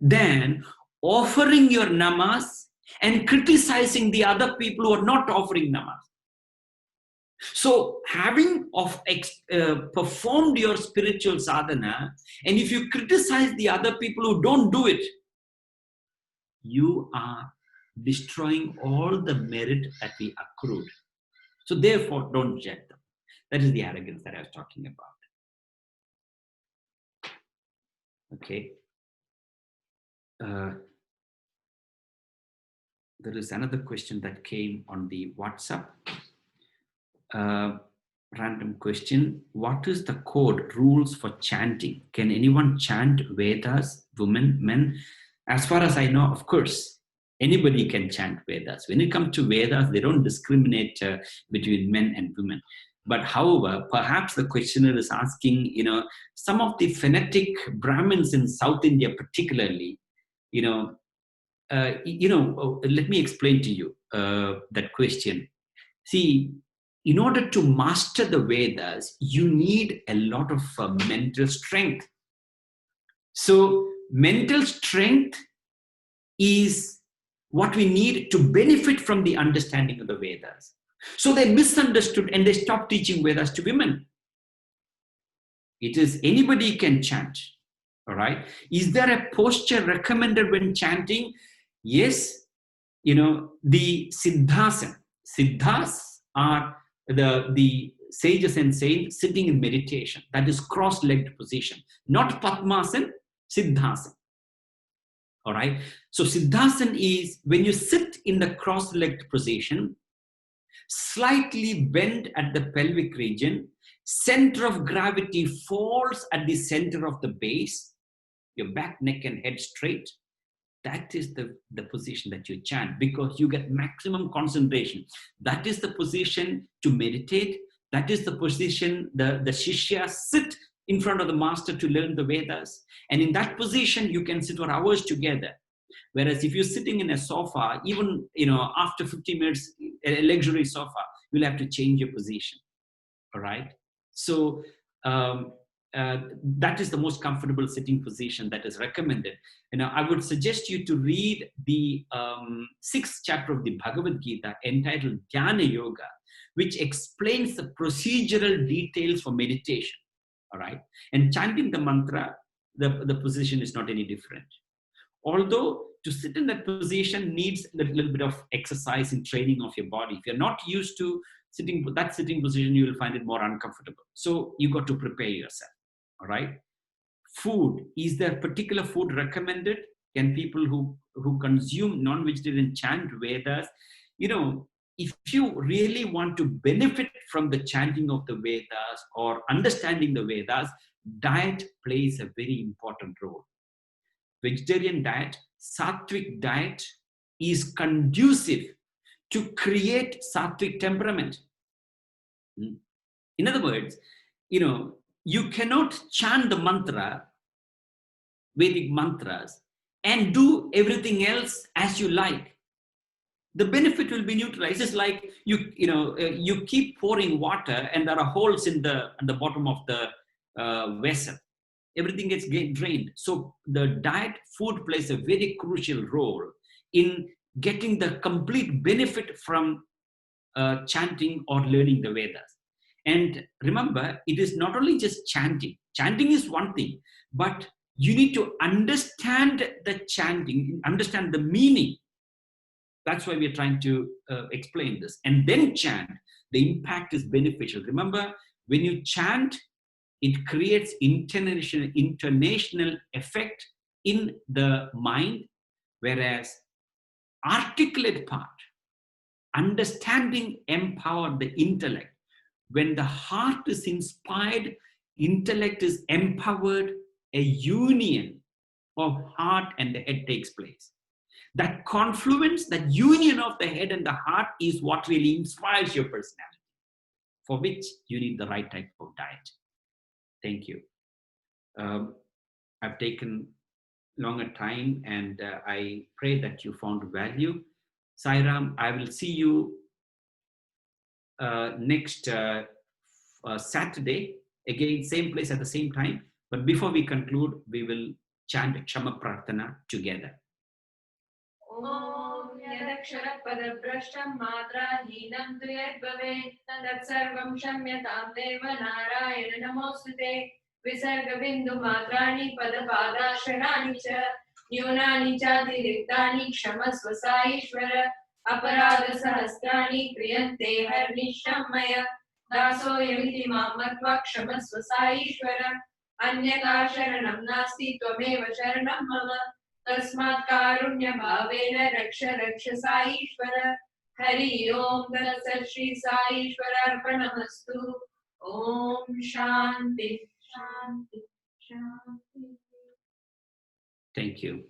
than offering your namaz and criticizing the other people who are not offering namaz. So having performed your spiritual sadhana, and if you criticize the other people who don't do it, you are destroying all the merit that we accrued. So therefore, don't judge them. That is the arrogance that I was talking about. Okay. There is another question that came on the WhatsApp. Random question. What is the code rules for chanting? Can anyone chant Vedas, women, men? As far as I know, of course, anybody can chant Vedas. When it comes to Vedas, they don't discriminate between men and women. But however, perhaps the questioner is asking, some of the phonetic Brahmins in South India particularly, let me explain to you that question. See, in order to master the Vedas, you need a lot of mental strength. So mental strength is what we need to benefit from the understanding of the Vedas. So they misunderstood and they stopped teaching Vedas to women. It is anybody can chant, all right? Is there a posture recommended when chanting? Yes, the Siddhasana. Siddhas are the sages and saints sitting in meditation. That is cross-legged position, not Padmasana, Siddhasana. All right. So Siddhasana is when you sit in the cross-legged position, slightly bend at the pelvic region, center of gravity falls at the center of the base, your back, neck, and head straight. That is the position that you chant because you get maximum concentration. That is the position to meditate. That is the position the Shishya sit in front of the master to learn the Vedas. And in that position, you can sit for hours together. Whereas if you're sitting in a sofa, even after 50 minutes, a luxury sofa, you'll have to change your position. All right. So that is the most comfortable sitting position that is recommended. I would suggest you to read the 6th chapter of the Bhagavad Gita entitled Jnana Yoga, which explains the procedural details for meditation. All right. And chanting the mantra, the position is not any different. Although to sit in that position needs a little bit of exercise and training of your body. If you're not used to that sitting position, you will find it more uncomfortable. So you got to prepare yourself. All right. Food, is there particular food recommended? Can people who consume non-vegetarian chant Vedas? If you really want to benefit from the chanting of the Vedas or understanding the Vedas, diet plays a very important role. Vegetarian diet, sattvic diet is conducive to create sattvic temperament. In other words, you cannot chant the mantra, Vedic mantras, and do everything else as you like. The benefit will be neutralized. It's like you keep pouring water and there are holes at the bottom of the vessel. Everything gets drained. So the diet, food plays a very crucial role in getting the complete benefit from chanting or learning the Vedas. And remember, it is not only just chanting. Chanting is one thing, but you need to understand the chanting, understand the meaning. That's why we are trying to explain this. And then chant. The impact is beneficial. Remember, when you chant, it creates international effect in the mind, whereas articulate part, understanding, empower the intellect. When the heart is inspired, intellect is empowered, a union of heart and the head takes place. That confluence, that union of the head and the heart is what really inspires your personality, for which you need the right type of diet. Thank you. I've taken longer time and I pray that you found value. Sairam, I will see you next Saturday, again, same place at the same time. But before we conclude, we will chant Kshama Prarthana together. Om Yadakshara Padaprashtam Matrahinam Tuyadbhavet Tatsarvam Shamyatam Deva Narayana Namostute Visarga Bindu Matrani Padapadasharani Cha Nyunani Chadirikhtani Kshamasva Saishvara Aparada Sahasrani Kriyante Harnishamaya Daso Yamiti Mamatva Kshamasva Saishvara Anyaka Sharanam Nasti Tvameva Sharanam Mama तस्मात् कारुण्य भावेन रक्ष रक्ष साईश्वर हरि ओम तत्सत् श्री साईश्वर अर्पणमस्तु ओम शांति शांति शांति. Thank you.